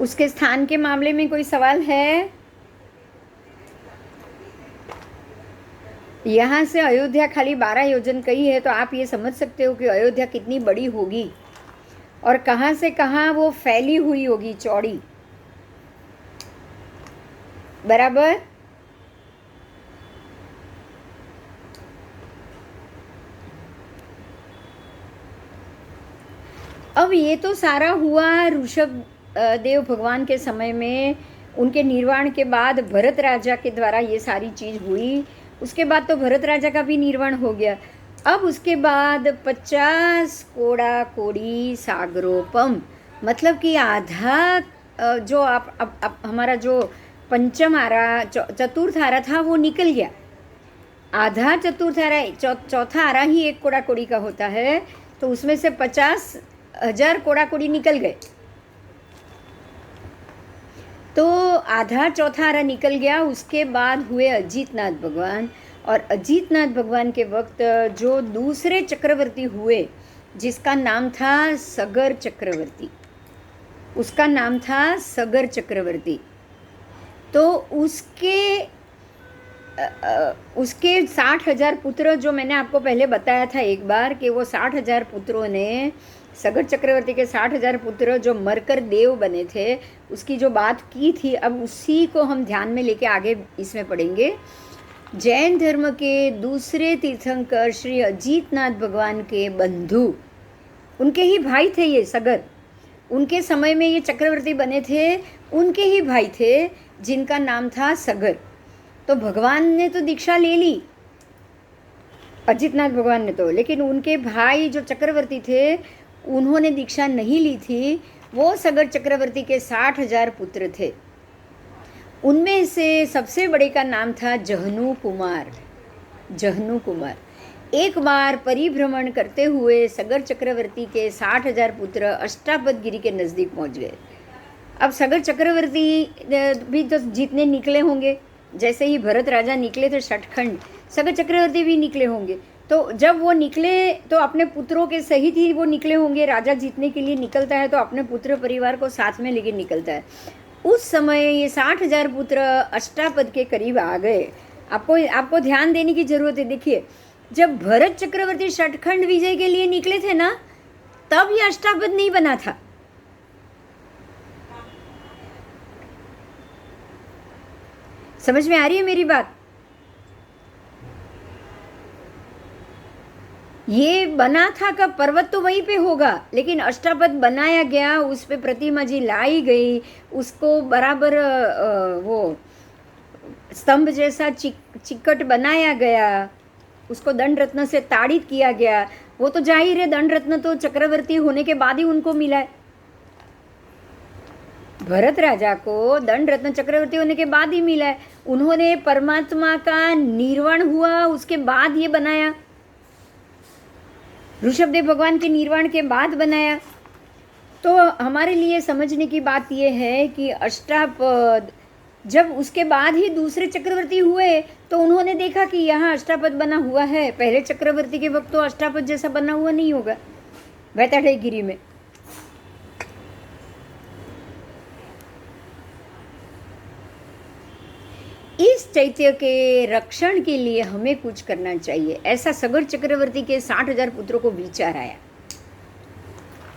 S1: उसके स्थान के मामले में कोई सवाल है? यहाँ से अयोध्या खाली 12 योजन कही है, तो आप ये समझ सकते हो कि अयोध्या कितनी बड़ी होगी और कहाँ से कहाँ वो फैली हुई होगी, चौड़ी। बराबर। अब ये तो सारा हुआ ऋषभ देव भगवान के समय में, उनके निर्वाण के बाद भरत राजा के द्वारा ये सारी चीज़ हुई। उसके बाद तो भरत राजा का भी निर्वाण हो गया। अब उसके बाद 50 कोड़ा कोड़ी सागरोपम, मतलब कि आधा जो आप हमारा जो पंचम आरा चतुर्थ आरा था वो निकल गया। आधा चतुर्थ आरा, चौथा आरा ही एक कोड़ा कोड़ी का होता है, तो उसमें से 50,000 कोड़ा कोड़ी निकल गए। तो आधा चौथा आरा निकल गया। उसके बाद हुए अजीतनाथ भगवान, और अजीतनाथ भगवान के वक्त जो दूसरे चक्रवर्ती हुए जिसका नाम था सगर चक्रवर्ती, उसका नाम था सगर चक्रवर्ती। तो उसके 60,000 पुत्र, जो मैंने आपको पहले बताया था एक बार कि वो 60,000 पुत्रों ने, सगर चक्रवर्ती के 60,000 पुत्र जो मरकर देव बने थे, उसकी जो बात की थी, अब उसी को हम ध्यान में लेके आगे इसमें पढ़ेंगे। जैन धर्म के दूसरे तीर्थंकर श्री अजीतनाथ भगवान के बंधु, उनके ही भाई थे ये सगर, उनके समय में ये चक्रवर्ती बने थे, उनके ही भाई थे जिनका नाम था सगर। तो भगवान ने तो दीक्षा ले ली, अजीतनाथ भगवान ने तो, लेकिन उनके भाई जो चक्रवर्ती थे उन्होंने दीक्षा नहीं ली थी। वो सगर चक्रवर्ती के 60,000 पुत्र थे। उनमें से सबसे बड़े का नाम था जहनु कुमार। जहनु कुमार एक बार परिभ्रमण करते हुए सगर चक्रवर्ती के 60,000 पुत्र अष्टापद गिरी के नज़दीक पहुंच गए। अब सगर चक्रवर्ती भी तो जीतने निकले होंगे, जैसे ही भरत राजा निकले थे सठखंड, सगर चक्रवर्ती भी निकले होंगे। तो जब वो निकले तो अपने पुत्रों के सहित ही वो निकले होंगे। राजा जीतने के लिए निकलता है तो अपने पुत्र परिवार को साथ में लेके निकलता है। उस समय ये 60,000 पुत्र अष्टापद के करीब आ गए। आपको ध्यान देने की जरूरत है। देखिए, जब भरत चक्रवर्ती सठखंड विजय के लिए निकले थे ना, तब ये अष्टापद नहीं बना था। समझ में आ रही है मेरी बात? ये बना था कब? पर्वत तो वहीं पे होगा, लेकिन अष्टापद बनाया गया, उस पे प्रतिमा जी लाई गई, उसको बराबर वो स्तंभ जैसा चिकट बनाया गया, उसको दंड रत्न से ताड़ित किया गया। वो तो जाहिर है, दंड रत्न तो चक्रवर्ती होने के बाद ही उनको मिला है। भरत राजा को दंड रत्न चक्रवर्ती होने के बाद ही मिला है। उन्होंने परमात्मा का निर्वाण हुआ उसके बाद ये बनाया, ऋषभदेव भगवान के निर्वाण के बाद बनाया। तो हमारे लिए समझने की बात यह है कि अष्टापद जब उसके बाद ही दूसरे चक्रवर्ती हुए तो उन्होंने देखा कि यहाँ अष्टापद बना हुआ है। पहले चक्रवर्ती के वक्त तो अष्टापद जैसा बना हुआ नहीं होगा वैताठे गिरी में। इस चैत्य के रक्षण के लिए हमें कुछ करना चाहिए, ऐसा सगर चक्रवर्ती के 60,000 पुत्रों को विचार आया।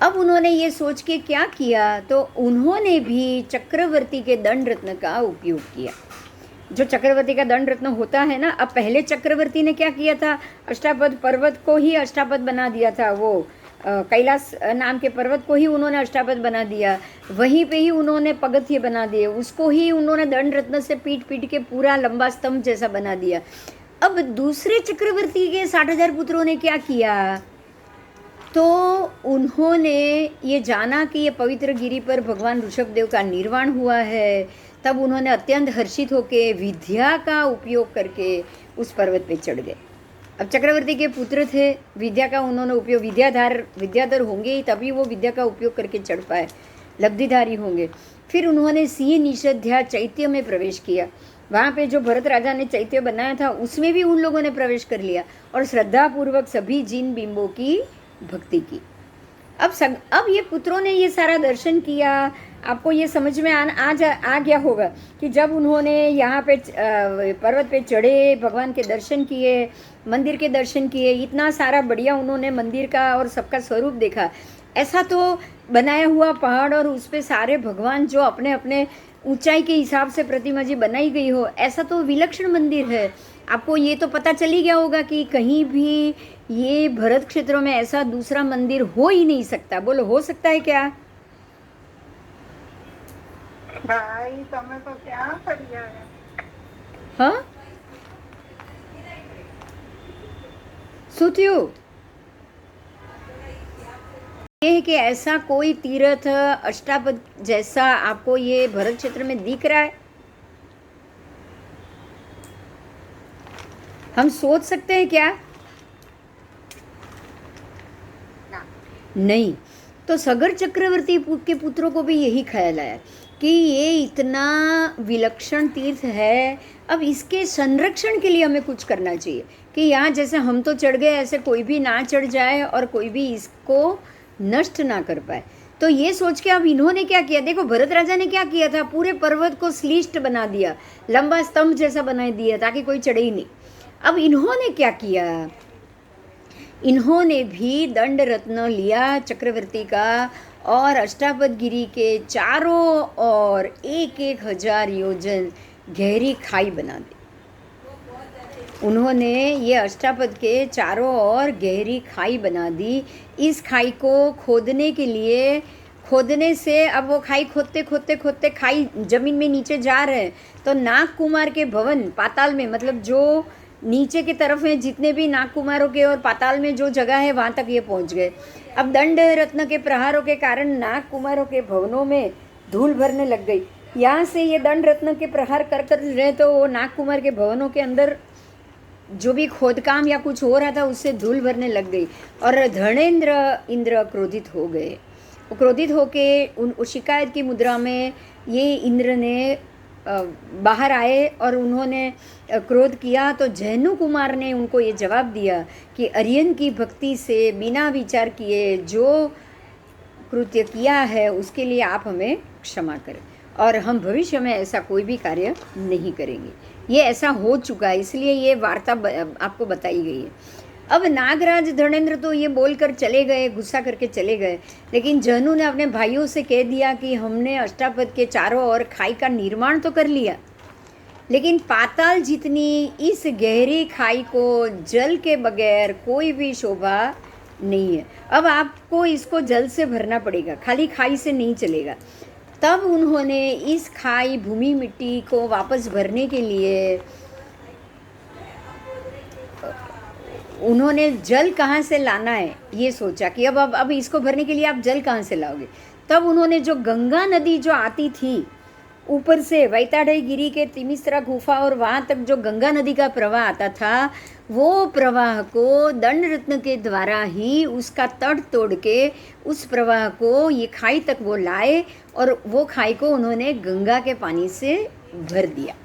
S1: अब उन्होंने ये सोच के क्या किया, तो उन्होंने भी चक्रवर्ती के दंड रत्न का उपयोग किया। जो चक्रवर्ती का दंड रत्न होता है ना, अब पहले चक्रवर्ती ने क्या किया था, अष्टापद पर्वत को ही अष्टापद बना दिया था। वो कैलाश नाम के पर्वत को ही उन्होंने अष्टापद बना दिया, वहीं पे ही उन्होंने पगथिये बना दिए, उसको ही उन्होंने दंड रत्न से पीट पीट के पूरा लंबा स्तंभ जैसा बना दिया। अब दूसरे चक्रवर्ती के 60,000 पुत्रों ने क्या किया, तो उन्होंने ये जाना कि ये पवित्र गिरी पर भगवान ऋषभदेव का निर्वाण हुआ है। तब उन्होंने अत्यंत हर्षित होकर विद्या का उपयोग करके उस पर्वत पे चढ़ गए। अब चक्रवर्ती के पुत्र थे, विद्या का उन्होंने उपयोग, विद्याधर होंगे ही तभी वो विद्या का उपयोग करके चढ़ पाए, लब्धिधारी होंगे। फिर उन्होंने सिंह निषध्या चैत्य में प्रवेश किया। वहाँ पे जो भरत राजा ने चैत्य बनाया था उसमें भी उन लोगों ने प्रवेश कर लिया और श्रद्धापूर्वक सभी जिन बिंबों की भक्ति की। अब ये पुत्रों ने ये सारा दर्शन किया। आपको ये समझ में आ गया होगा कि जब उन्होंने यहाँ पे पर्वत पे चढ़े, भगवान के दर्शन किए, मंदिर के दर्शन किए, इतना सारा बढ़िया उन्होंने मंदिर का और सबका स्वरूप देखा। ऐसा तो बनाया हुआ पहाड़ और उस पे सारे भगवान जो अपने अपने ऊंचाई के हिसाब से प्रतिमा जी बनाई गई हो, ऐसा तो विलक्षण मंदिर है। आपको ये तो पता चली गया होगा कि कहीं भी ये भरत क्षेत्रों में ऐसा दूसरा मंदिर हो ही नहीं सकता। बोलो, हो सकता है क्या?
S2: भाई તમે તો ક્યાં ફરી આવ્યા?
S1: हाँ, શું થયું? ये है कि ऐसा कोई तीर्थ अष्टापद जैसा आपको ये भरत क्षेत्र में दिख रहा है? हम सोच सकते हैं क्या? नहीं। तो सगर चक्रवर्ती के पुत्रों को भी यही ख्याल आया कि ये इतना विलक्षण तीर्थ है, अब इसके संरक्षण के लिए हमें कुछ करना चाहिए कि यहाँ जैसे हम तो चढ़ गए ऐसे कोई भी ना चढ़ जाए और कोई भी इसको नष्ट ना कर पाए। तो ये सोच के अब इन्होंने क्या किया, देखो भरत राजा ने क्या किया था, पूरे पर्वत को श्लिष्ट बना दिया, लंबा स्तंभ जैसा बना दिया ताकि कोई चढ़े ही नहीं। अब इन्होंने क्या किया, इन्होंने भी दंड रत्न लिया चक्रवर्ती का और अष्टापद गिरी के चारों ओर 1,000 योजन गहरी खाई बना दी। उन्होंने ये अष्टापद के चारों ओर गहरी खाई बना दी। इस खाई को खोदने के लिए, खोदने से अब वो खाई खोदते खोदते खोदते खाई जमीन में नीचे जा रहे हैं, तो नाग कुमार के भवन पाताल में, मतलब जो नीचे की तरफ में जितने भी नाग कुमारों के और पाताल में जो जगह है वहाँ तक ये पहुँच गए। अब दंड रत्न के प्रहारों के कारण नाग कुमारों के भवनों में धूल भरने लग गई। यहाँ से ये दंड रत्न के प्रहार कर रहे तो वो नाग कुमार के भवनों के अंदर जो भी खोदकाम या कुछ हो रहा था उससे धूल भरने लग गई और धर्मेंद्र इंद्र क्रोधित हो गए। वो क्रोधित होके उन शिकायत की मुद्रा में ये इंद्र ने बाहर आए और उन्होंने क्रोध किया। तो जैनु कुमार ने उनको ये जवाब दिया कि अरियन की भक्ति से बिना विचार किए जो कृत्य किया है उसके लिए आप हमें क्षमा करें और हम भविष्य में ऐसा कोई भी कार्य नहीं करेंगे। ये ऐसा हो चुका है, इसलिए ये वार्ता आपको बताई गई है। अब नागराज धर्मेंद्र तो ये बोलकर चले गए, गुस्सा करके चले गए, लेकिन जहनु ने अपने भाइयों से कह दिया कि हमने अष्टापद के चारों ओर खाई का निर्माण तो कर लिया, लेकिन पाताल जितनी इस गहरी खाई को जल के बगैर कोई भी शोभा नहीं है। अब आपको इसको जल से भरना पड़ेगा, खाली खाई से नहीं चलेगा। तब उन्होंने इस खाई भूमि मिट्टी को वापस भरने के लिए उन्होंने जल कहाँ से लाना है ये सोचा कि अब इसको भरने के लिए आप जल कहाँ से लाओगे। तब उन्होंने जो गंगा नदी जो आती थी ऊपर से वैताढ़ई गिरी के तिमिस्रा गुफा और वहाँ तक जो गंगा नदी का प्रवाह आता था, वो प्रवाह को दंड रत्न के द्वारा ही उसका तट तोड़ के उस प्रवाह को ये खाई तक वो लाए और वो खाई को उन्होंने गंगा के पानी से भर दिया।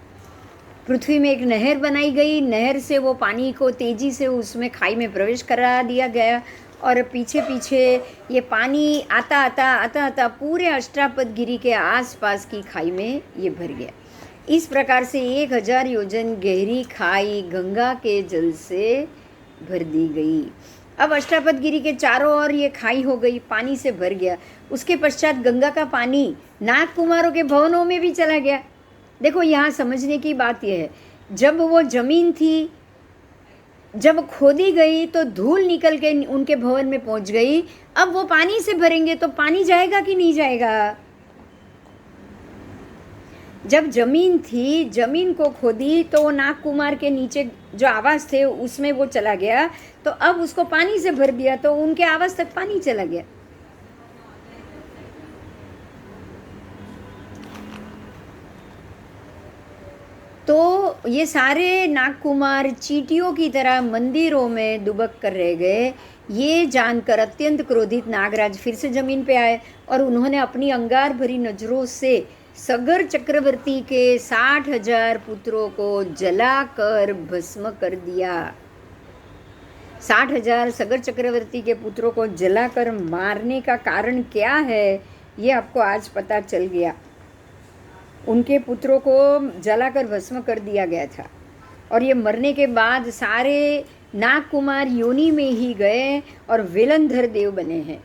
S1: पृथ्वी में एक नहर बनाई गई, नहर से वो पानी को तेज़ी से उसमें खाई में प्रवेश करा दिया गया और पीछे पीछे ये पानी आता आता पूरे अष्टापद गिरी के आसपास की खाई में ये भर गया। इस प्रकार से 1,000 योजन गहरी खाई गंगा के जल से भर दी गई। अब अष्टापद गिरी के चारों ओर ये खाई हो गई, पानी से भर गया। उसके पश्चात गंगा का पानी नाग कुमारों के भवनों में भी चला गया। देखो यहाँ समझने की बात यह है, जब वो ज़मीन थी, जब खोदी गई तो धूल निकल के उनके भवन में पहुंच गई। अब वो पानी से भरेंगे तो पानी जाएगा कि नहीं जाएगा। जब जमीन थी, जमीन को खोदी तो नाग कुमार के नीचे जो आवास थे उसमें वो चला गया, तो अब उसको पानी से भर दिया तो उनके आवास तक पानी चला गया। तो ये सारे नागकुमार चींटियों की तरह मंदिरों में दुबक कर रह गए। ये जानकर अत्यंत क्रोधित नागराज फिर से जमीन पे आए और उन्होंने अपनी अंगार भरी नजरों से सगर चक्रवर्ती के 60,000 पुत्रों को जलाकर भस्म कर दिया। 60,000 सगर चक्रवर्ती के पुत्रों को जलाकर मारने का कारण क्या है, ये आपको आज पता चल गया। उनके पुत्रों को जलाकर भस्म कर दिया गया था और ये मरने के बाद सारे नागकुमार योनि में ही गए और वेलंधर देव बने हैं।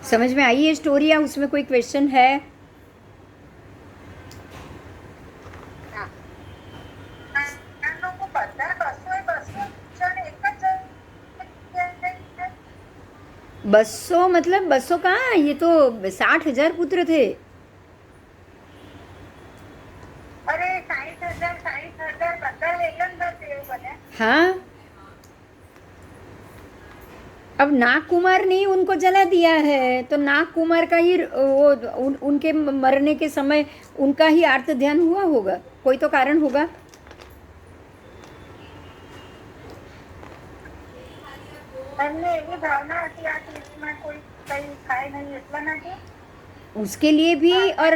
S1: समझ में आई ये स्टोरी या उसमें कोई क्वेश्चन है? बसो मतलब बसो कहाँ, ये तो 60,000 पुत्र थे।
S2: अरे 60,000 બધા વેલંધર દેવ બને।
S1: हाँ, अब नागकुमार ने उनको जला दिया है तो नागकुमार का ही उनके मरने के समय उनका ही आर्त ध्यान हुआ होगा, कोई तो कारण होगा।
S2: એમને એવી ભાવના હતી આ તીર્થમાં કોઈ કઈ ખાય નહીં એટલા માટે।
S1: उसके लिए भी और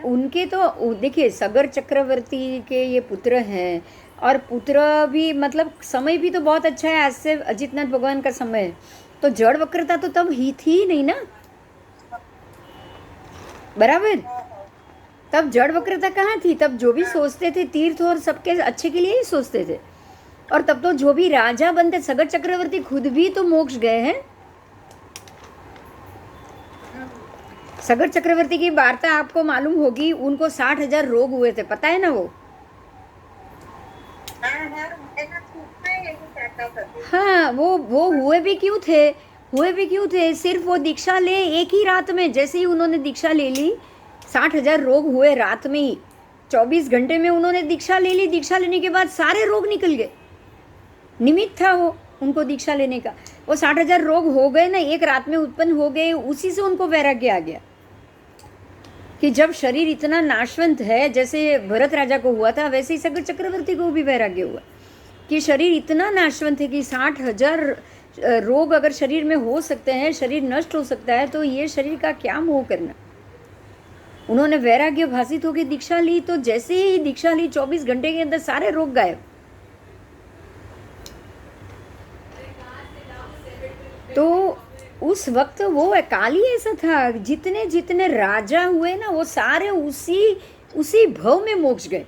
S1: उनके तो देखिए सगर चक्रवर्ती के ये पुत्र हैं और पुत्र भी मतलब समय भी तो बहुत अच्छा है, आज से अजितनाथ भगवान का समय है, तो जड़ वक्रता तो तब ही थी नहीं ना, बराबर। तब जड़ वक्रता कहाँ थी, तब जो भी सोचते थे तीर्थ और सबके अच्छे के लिए ही सोचते थे। और तब तो जो भी राजा बनते, सगर चक्रवर्ती खुद भी तो मोक्ष गए हैं। सगर चक्रवर्ती की वार्ता आपको मालूम होगी, उनको 60,000 रोग हुए थे, पता है ना वो। हाँ, वो हुए भी क्यों थे, सिर्फ वो दीक्षा ले एक ही रात में, जैसे ही उन्होंने दीक्षा ले ली 60,000 रोग हुए रात में ही। 24 घंटे में उन्होंने दीक्षा ले ली, दीक्षा लेने के बाद सारे रोग निकल गए। निमित्त था वो उनको दीक्षा लेने का। वो 60,000 रोग हो गए ना, एक रात में उत्पन्न हो गए, उसी से उनको वैराग्य आ गया कि जब शरीर इतना नाशवंत है, जैसे भरत राजा को हुआ था वैसे ही सगर चक्रवर्ती को भी वैराग्य हुआ कि शरीर इतना नाशवंत है कि 60,000 रोग अगर शरीर में हो सकते हैं, शरीर नष्ट हो सकता है, तो ये शरीर का क्या मोह करना। उन्होंने वैराग्य भाषित होकर दीक्षा ली, तो जैसे ही दीक्षा ली 24 घंटे के अंदर सारे रोग गायब। तो उस वक्त वो काल ही ऐसा था, जितने जितने राजा हुए ना वो सारे उसी भव में मोक्ष गए,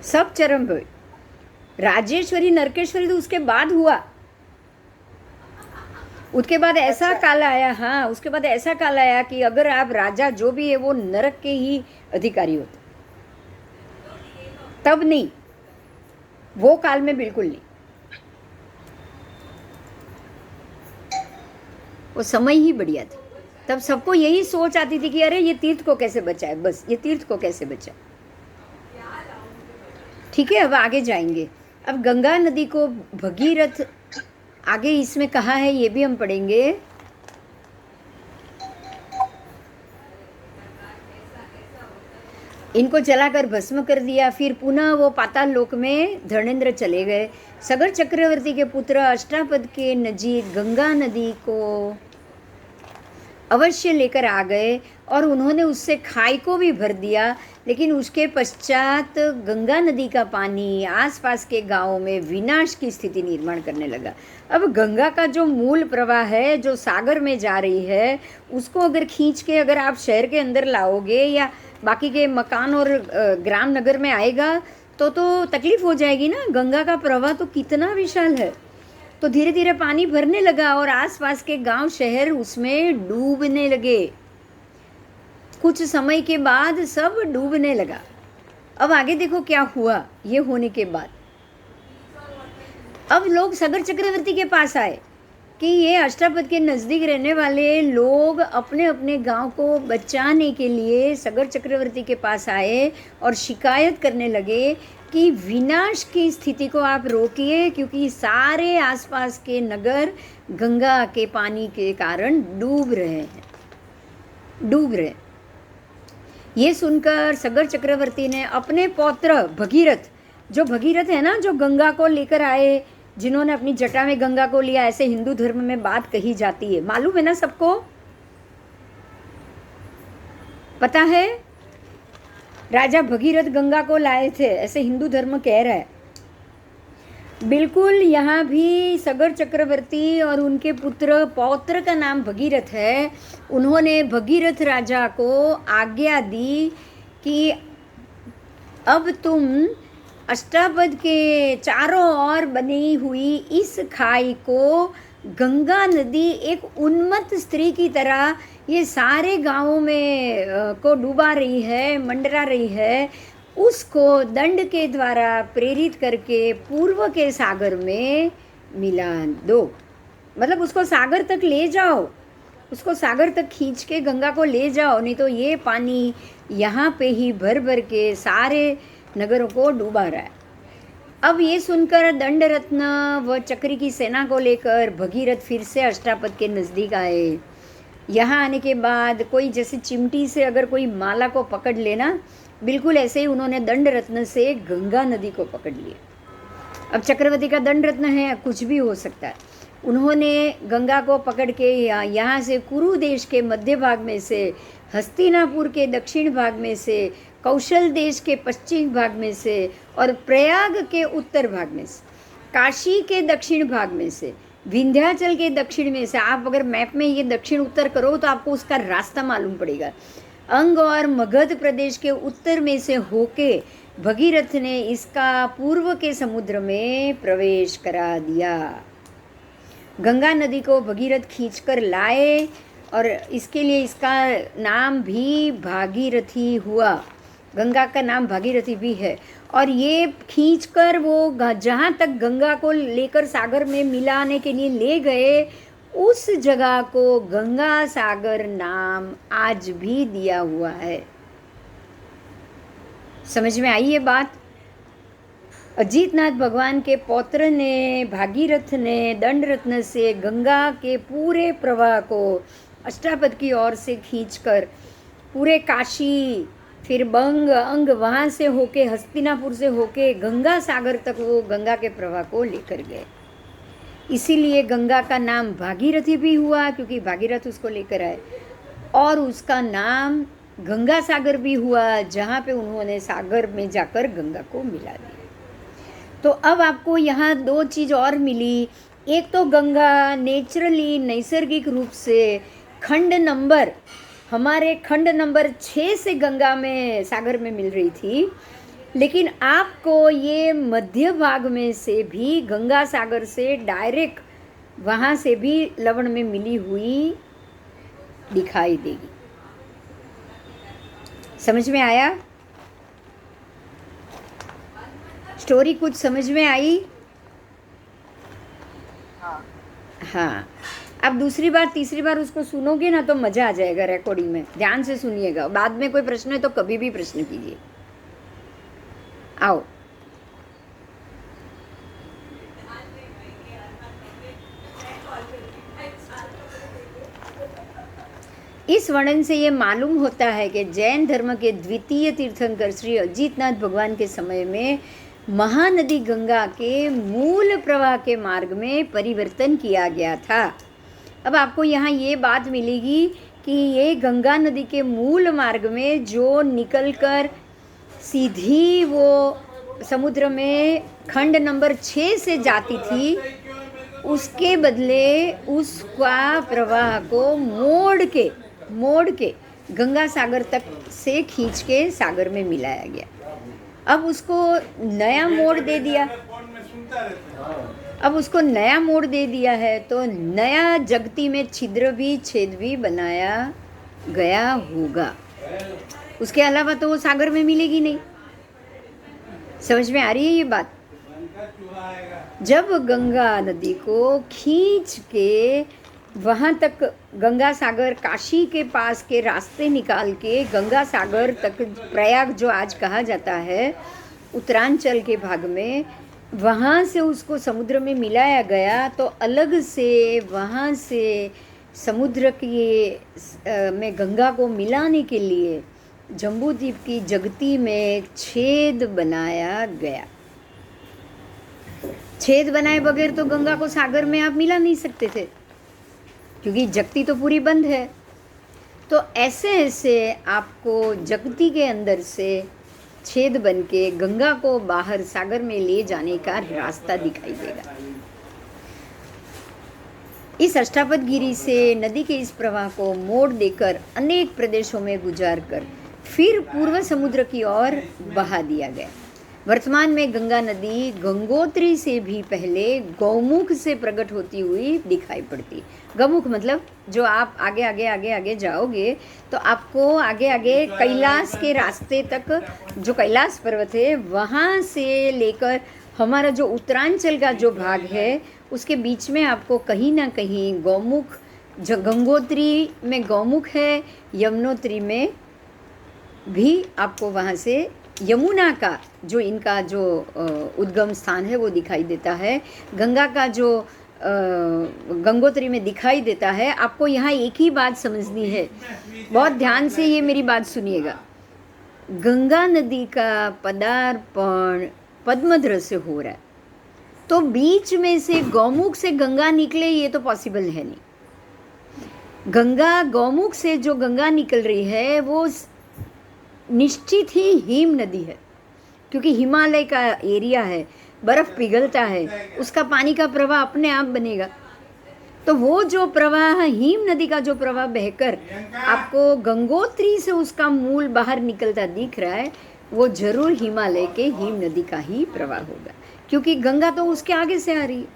S1: सब चरम भव। राजेश्वरी नरकेश्वरी तो उसके बाद हुआ, उसके बाद ऐसा काल आया। हाँ, उसके बाद ऐसा काल आया कि अगर आप राजा जो भी है वो नरक के ही अधिकारी होते, तब नहीं, वो काल में बिल्कुल नहीं। वो समय ही बढ़िया था, तब सबको यही सोच आती थी कि अरे ये तीर्थ को कैसे बचाए, बस ये तीर्थ को कैसे बचाए। ठीक है, अब आगे जाएंगे। अब गंगा नदी को भगीरथ आगे इसमें कहा है, ये भी हम पढ़ेंगे। इनको जलाकर भस्म कर दिया, फिर पुनः वो पाताल लोक में धर्मेंद्र चले गए। सगर चक्रवर्ती के पुत्र अष्टापद के नजीक गंगा नदी को अवश्य लेकर आ गए और उन्होंने उससे खाई को भी भर दिया, लेकिन उसके पश्चात गंगा नदी का पानी आसपास के गांवों में विनाश की स्थिति निर्माण करने लगा। अब गंगा का जो मूल प्रवाह है, जो सागर में जा रही है, उसको अगर खींच के अगर आप शहर के अंदर लाओगे या बाकी के मकान और ग्राम नगर में आएगा तो तकलीफ हो जाएगी ना। गंगा का प्रवाह तो कितना विशाल है। तो धीरे धीरे पानी भरने लगा और आसपास के गांव शहर उसमें डूबने लगे। कुछ समय के बाद सब डूबने लगा। अब आगे देखो क्या हुआ। ये होने के बाद अब लोग सगर चक्रवर्ती के पास आए कि ये अष्टापद के नज़दीक रहने वाले लोग अपने अपने गांव को बचाने के लिए सगर चक्रवर्ती के पास आए और शिकायत करने लगे कि विनाश की स्थिति को आप रोकिए, क्योंकि सारे आसपास के नगर गंगा के पानी के कारण डूब रहे हैं। डूब रहे। ये सुनकर सगर चक्रवर्ती ने अपने पौत्र भगीरथ, जो भगीरथ है ना, जो गंगा को लेकर आए, जिन्होंने अपनी जटा में गंगा को लिया, ऐसे हिंदू धर्म में बात कही जाती है, मालूम है ना सबको, पता है? राजा भगीरथ गंगा को लाए थे, ऐसे हिंदू धर्म कह रहा है। बिल्कुल, यहाँ भी सगर चक्रवर्ती और उनके पौत्र का नाम भगीरथ है। उन्होंने भगीरथ राजा को आज्ञा दी कि अब तुम अष्टापद के चारों ओर बनी हुई इस खाई को, गंगा नदी एक उन्मत्त स्त्री की तरह ये सारे गांवों में को डुबा रही है, मंडरा रही है, उसको दंड के द्वारा प्रेरित करके पूर्व के सागर में मिला दो। मतलब उसको सागर तक ले जाओ, उसको सागर तक खींच के गंगा को ले जाओ, नहीं तो ये पानी यहाँ पे ही भर भर के सारे नगरों को डूबा रहा है। अब ये सुनकर दंड रत्न व चक्री की सेना को लेकर भगीरथ फिर से अष्टापद के नज़दीक आए। यहाँ आने के बाद कोई जैसे चिमटी से अगर कोई माला को पकड़ लेना, बिल्कुल ऐसे ही उन्होंने दंड रत्न से गंगा नदी को पकड़ लिया। अब चक्रवर्ती का दंड रत्न है, कुछ भी हो सकता है। उन्होंने गंगा को पकड़ के यहाँ से कुरु देश के मध्य भाग में से, हस्तिनापुर के दक्षिण भाग में से, कौशल देश के पश्चिम भाग में से और प्रयाग के उत्तर भाग में से, काशी के दक्षिण भाग में से, विंध्याचल के दक्षिण में से, आप अगर मैप में ये दक्षिण उत्तर करो तो आपको उसका रास्ता मालूम पड़ेगा, अंग और मगध प्रदेश के उत्तर में से होके भगीरथ ने इसका पूर्व के समुद्र में प्रवेश करा दिया। गंगा नदी को भगीरथ खींचकर लाए और इसके लिए इसका नाम भी भागीरथी हुआ। गंगा का नाम भागीरथी भी है। और ये खींचकर वो जहाँ तक गंगा को लेकर सागर में मिलाने के लिए ले गए, उस जगह को गंगा सागर नाम आज भी दिया हुआ है। समझ में आई ये बात? अजीतनाथ भगवान के पौत्र ने, भागीरथ ने दंड रत्न से गंगा के पूरे प्रवाह को अष्टापद की ओर से खींचकर पूरे काशी, फिर बंग, अंग, वहाँ से होके हस्तिनापुर से होके गंगा सागर तक वो गंगा के प्रवाह को लेकर गए। इसीलिए गंगा का नाम भागीरथी भी हुआ, क्योंकि भागीरथ उसको लेकर आए, और उसका नाम गंगा सागर भी हुआ, जहाँ पे उन्होंने सागर में जाकर गंगा को मिला दिया। तो अब आपको यहाँ दो चीज़ और मिली। एक तो गंगा नेचुरली, नैसर्गिक रूप से खंड नंबर, हमारे खंड नंबर 6 से गंगा में सागर में मिल रही थी, लेकिन आपको ये मध्य भाग में से भी गंगा सागर से डायरेक्ट वहाँ से भी लवण में मिली हुई दिखाई देगी। समझ में आया? स्टोरी कुछ समझ में आई? हाँ। अब दूसरी बार, तीसरी बार उसको सुनोगे ना तो मज़ा आ जाएगा रिकॉर्डिंग में। ध्यान से सुनिएगा। बाद में कोई प्रश्न है तो कभी भी प्रश्न कीजिए। आओ। इस वर्णन से ये मालूम होता है कि जैन धर्म के द्वितीय तीर्थंकर श्री अजीतनाथ भगवान के समय में महानदी गंगा के मूल प्रवाह के मार्ग में परिवर्तन किया गया था। अब आपको यहाँ ये बात मिलेगी कि ये गंगा नदी के मूल मार्ग में जो निकलकर सीधी वो समुद्र में खंड नंबर 6 से जाती थी, उसके बदले उसका प्रवाह को मोड़ के गंगा सागर तक से खींच के सागर में मिलाया गया। अब उसको नया मोड़ दे दिया। अब उसको नया मोड़ दे दिया है तो नया जगती में छिद्र भी, छेद भी बनाया गया होगा। उसके अलावा तो वो सागर में मिलेगी नहीं। समझ में आ रही है ये बात? जब गंगा नदी को खींच के वहाँ तक गंगा सागर, काशी के पास के रास्ते निकाल के गंगा सागर तक, प्रयाग जो आज कहा जाता है उत्तरांचल के भाग में, वहाँ से उसको समुद्र में मिलाया गया, तो अलग से वहाँ से समुद्र में गंगा को मिलाने के लिए जम्बूद्वीप की जगती में छेद बनाया गया। छेद बनाए बगैर तो गंगा को सागर में आप मिला नहीं सकते थे, क्योंकि जगती तो पूरी बंद है। तो ऐसे ऐसे आपको जगती के अंदर से छेद बन के गंगा को बाहर सागर में ले जाने का रास्ता दिखाई देगा। इस अष्टापदगिरी से नदी के इस प्रवाह को मोड़ देकर अनेक प्रदेशों में गुजार कर फिर पूर्व समुद्र की ओर बहा दिया गया। वर्तमान में गंगा नदी गंगोत्री से भी पहले गौमुख से प्रकट होती हुई दिखाई पड़ती। गौमुख मतलब जो आप आगे आगे आगे आगे जाओगे तो आपको आगे आगे कैलाश के रास्ते तक, जो कैलाश पर्वत है वहाँ से लेकर हमारा जो उत्तरांचल का जो भाग है उसके बीच में आपको कहीं ना कहीं गौमुख, जो गंगोत्री में गौमुख है, यमुनोत्री में भी आपको वहाँ से यमुना का जो इनका जो उद्गम स्थान है वो दिखाई देता है। गंगा का जो गंगोत्री में दिखाई देता है। आपको यहाँ एक ही बात समझनी है, बहुत ध्यान से ये मेरी बात सुनिएगा। गंगा नदी का पदार्पण पद्मध्र से हो रहा है, तो बीच में से गौमुख से गंगा निकले ये तो पॉसिबल है नहीं। गंगा गौमुख से जो गंगा निकल रही है वो निश्चित ही हिम नदी है, क्योंकि हिमालय का एरिया है, बर्फ़ पिघलता है, उसका पानी का प्रवाह अपने आप बनेगा। तो वो जो प्रवाह हिम नदी का जो प्रवाह बहकर आपको गंगोत्री से उसका मूल बाहर निकलता दिख रहा है, वो जरूर हिमालय के हिम नदी का ही प्रवाह होगा, क्योंकि गंगा तो उसके आगे से आ रही है।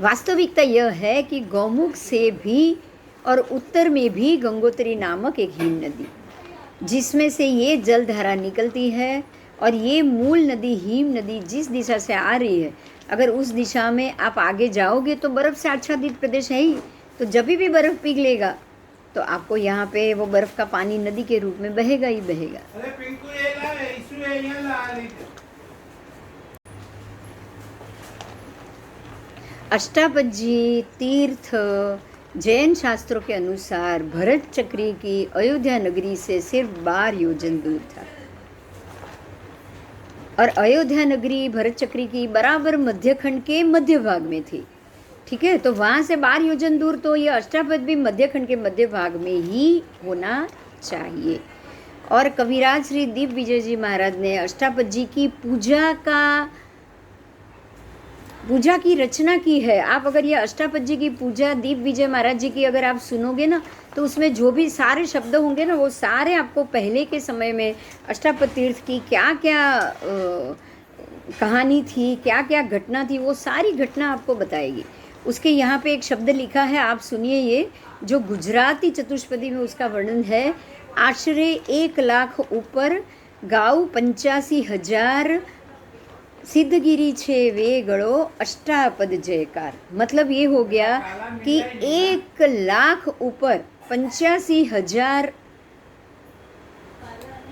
S1: वास्तविकता यह है कि गौमुख से भी और उत्तर में भी गंगोत्री नामक एक हिम नदी, जिसमें से ये जलधारा निकलती है, और ये मूल नदी हिम नदी जिस दिशा से आ रही है, अगर उस दिशा में आप आगे जाओगे तो बर्फ़ से आच्छादित प्रदेश है ही, तो जब भी बर्फ़ पिघलेगा तो आपको यहाँ पे वो बर्फ़ का पानी नदी के रूप में बहेगा ही बहेगा। अष्टापजी तीर्थ जैन शास्त्रों के अनुसार भरत चक्री की अयोध्या नगरी से सिर्फ 12 योजन दूर था, और अयोध्या नगरी भरत चक्री की बराबर मध्यखंड के मध्य भाग में थी। ठीक है, तो वहाँ से 12 योजन दूर, तो ये अष्टापद भी मध्यखंड के मध्य भाग में ही होना चाहिए। और कविराज श्री दीप विजय जी महाराज ने अष्टापद जी की पूजा की रचना की है। आप अगर ये अष्टापद जी की पूजा दीप विजय महाराज जी की अगर आप सुनोगे ना, तो उसमें जो भी सारे शब्द होंगे ना, वो सारे आपको पहले के समय में अष्टापद तीर्थ की क्या क्या कहानी थी, क्या क्या घटना थी, वो सारी घटना आपको बताएगी। उसके यहाँ पे एक शब्द लिखा है, आप सुनिए, ये जो गुजराती चतुष्पदी में उसका वर्णन है। आश्रे 1 लाख ऊपर गाँव 85,000 सिद्धगिरी छे वे गड़ो अष्टापद जयकार। मतलब ये हो गया कि 1 लाख ऊपर 85,000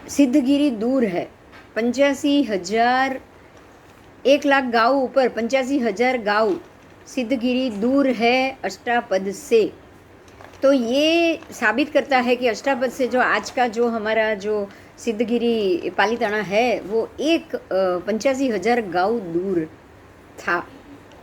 S1: सिद्धगिरी दूर है। 85,000, 1 लाख गाँव ऊपर 85,000 गाँव सिद्धगिरी दूर है अष्टापद से। तो ये साबित करता है कि अष्टापद से जो आज का जो हमारा जो सिद्धगिरी पालीताना है वो 85,000 गाँव दूर था।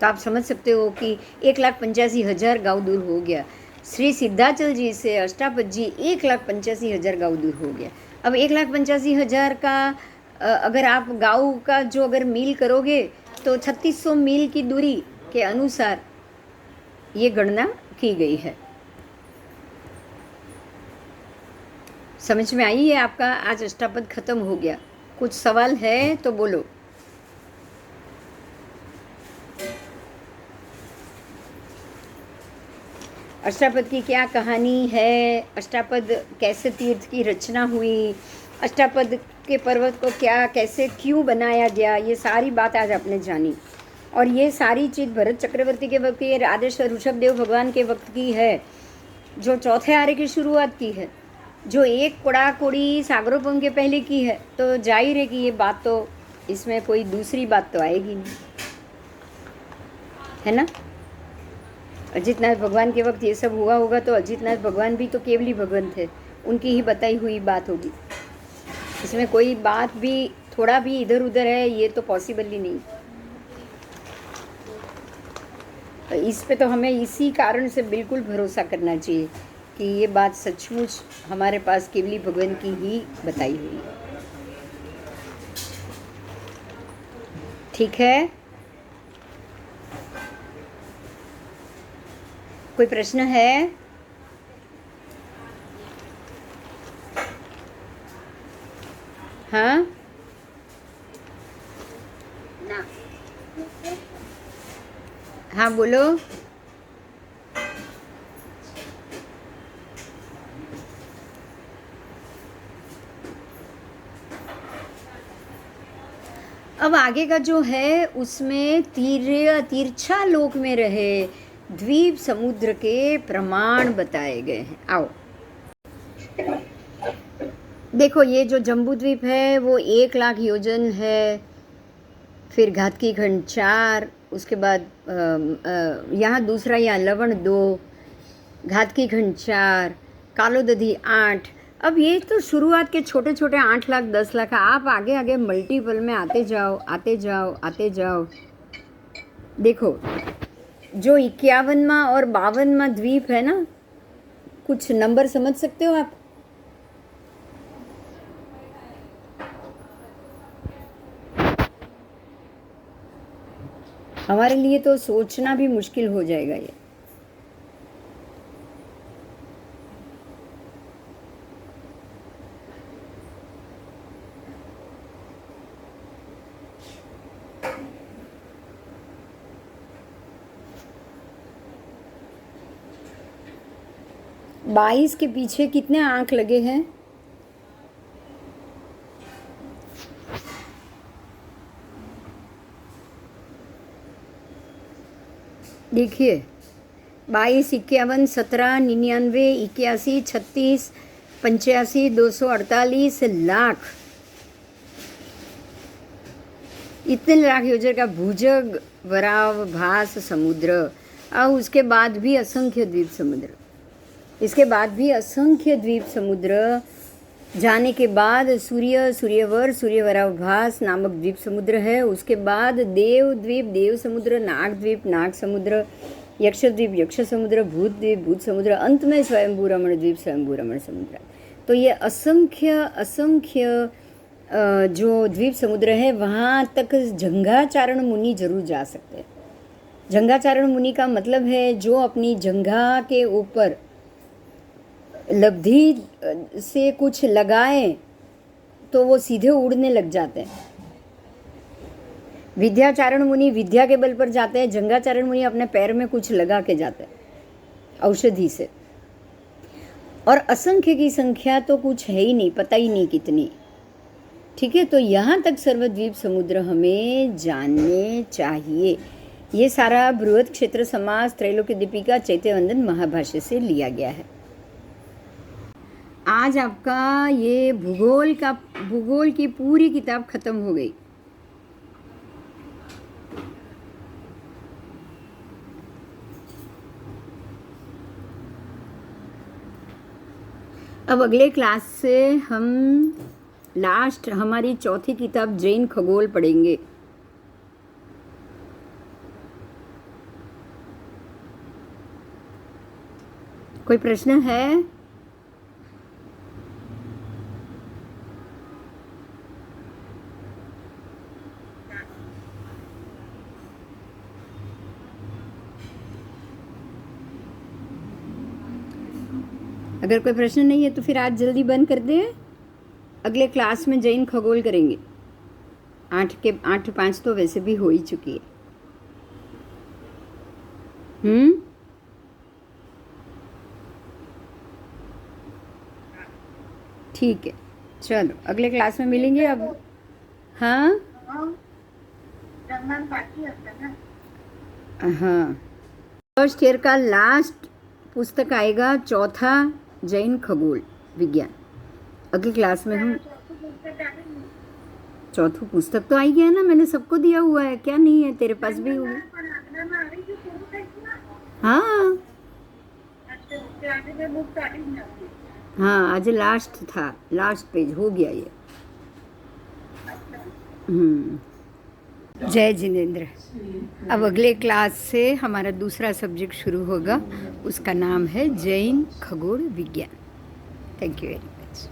S1: तो आप समझ सकते हो कि 1,85,000 गाँव दूर हो गया। श्री सिद्धाचल जी से अष्टापद जी 1,85,000 गाँव दूर हो गया। अब 1,85,000 का अगर आप गाँव का जो अगर मील करोगे तो 3600 मील की दूरी के अनुसार ये गणना की गई है। समझ में आई है आपका? आज अष्टापद खत्म हो गया। कुछ सवाल है तो बोलो। अष्टापद की क्या कहानी है, अष्टापद कैसे तीर्थ की रचना हुई, अष्टापद के पर्वत को क्या कैसे क्यों बनाया गया, ये सारी बात आज आपने जानी। और ये सारी चीज़ भरत चक्रवर्ती के वक्त की, आदेश ऋषभदेव भगवान के वक्त की है, जो चौथे आर्य की शुरुआत की है, जो एक कोड़ा कोड़ी सागरोपम के पहले की है। तो जाहिर है कि ये बात तो, इसमें कोई दूसरी बात तो आएगी नहीं, है ना। अजितनाथ भगवान के वक्त ये सब हुआ होगा तो अजितनाथ भगवान भी तो केवली भगवान थे, उनकी ही बताई हुई बात होगी। इसमें कोई बात भी थोड़ा भी इधर उधर है ये तो पॉसिबल ही नहीं। इस पे तो हमें इसी कारण से बिल्कुल भरोसा करना चाहिए कि ये बात सचमुच हमारे पास केवली भगवान की ही बताई हुई है। ठीक है, कोई प्रश्न है? हाँ
S2: ना
S1: हाँ बोलो। अब आगे का जो है उसमें तिरछा लोक में रहे द्वीप समुद्र के प्रमाण बताए गए हैं। आओ देखो, ये जो जम्बू द्वीप है वो 1,00,000 योजन है, फिर घातकी खंड 4, उसके बाद यहाँ दूसरा, यहाँ लवण 2, घातकी खंड 4, कालोदधी 8। अब ये तो शुरुआत के छोटे छोटे 8,00,000 10,00,000, आप आगे आगे मल्टीपल में आते जाओ आते जाओ आते जाओ। देखो जो 51वां और 52वां द्वीप है ना, कुछ नंबर समझ सकते हो आप? हमारे लिए तो सोचना भी मुश्किल हो जाएगा ये। बाईस के पीछे कितने आंख लगे हैं? देखिए 22, 51, 17, 99, 81, 36, 85, 248 लाख, इतने लाख योजन का भूजग वराव भास समुद्र। और उसके बाद भी असंख्य द्वीप समुद्र, इसके बाद भी असंख्य द्वीप समुद्र जाने के बाद सूर्य, सूर्यवर, सूर्यवराव भास नामक द्वीप समुद्र है। उसके बाद देव द्वीप, देव समुद्र, नाग द्वीप, नाग समुद्र, यक्ष द्वीप, यक्ष समुद्र, भूत द्वीप, भूत समुद्र, अंत में स्वयंभू रमण द्वीप, स्वयंभू रमण समुद्र। तो ये असंख्य जो द्वीप समुद्र है वहाँ तक जंघाचारण मुनि जरूर जा सकते हैं। जंघाचारण मुनि का मतलब है जो अपनी जंघा के ऊपर लब्धि से कुछ लगाएं तो वो सीधे उड़ने लग जाते हैं। विद्याचारण मुनि विद्या के बल पर जाते हैं, जंघाचारण मुनि अपने पैर में कुछ लगा के जाते हैं औषधि से। और असंख्य की संख्या तो कुछ है ही नहीं, पता ही नहीं कितनी। ठीक है, तो यहाँ तक सर्वद्वीप समुद्र हमें जानने चाहिए। ये सारा बृहद क्षेत्र समास, त्रैलोक्य दीपिका, चैत्यवंदन महाभाष्य से लिया गया है। आज आपका ये भूगोल की पूरी किताब खत्म हो गई। अब अगले क्लास से हम लास्ट हमारी चौथी किताब जैन खगोल पढ़ेंगे। कोई प्रश्न है? अगर कोई प्रश्न नहीं है तो फिर आज जल्दी बंद कर दें। अगले क्लास में जैन खगोल करेंगे। 8 तो वैसे भी हो ही चुकी है। ठीक है, चलो अगले क्लास में मिलेंगे। अब हाँ हाँ, फर्स्ट ईयर का लास्ट पुस्तक आएगा, चौथा जैन खगोल विज्ञान। अगली क्लास में हम चौथी पुस्तक तो आई गया ना, मैंने सबको दिया हुआ है। क्या नहीं है तेरे पास भी हुआ? हाँ
S2: अच्छा, उसके आगे मैं बुक काटी नहीं आपकी।
S1: हाँ, आज लास्ट था, लास्ट पेज हो गया ये।
S2: अच्छा,
S1: जय जिनेंद्र। अब अगले क्लास से हमारा दूसरा सब्जेक्ट शुरू होगा, उसका नाम है जैन खगोल विज्ञान। Thank you very much.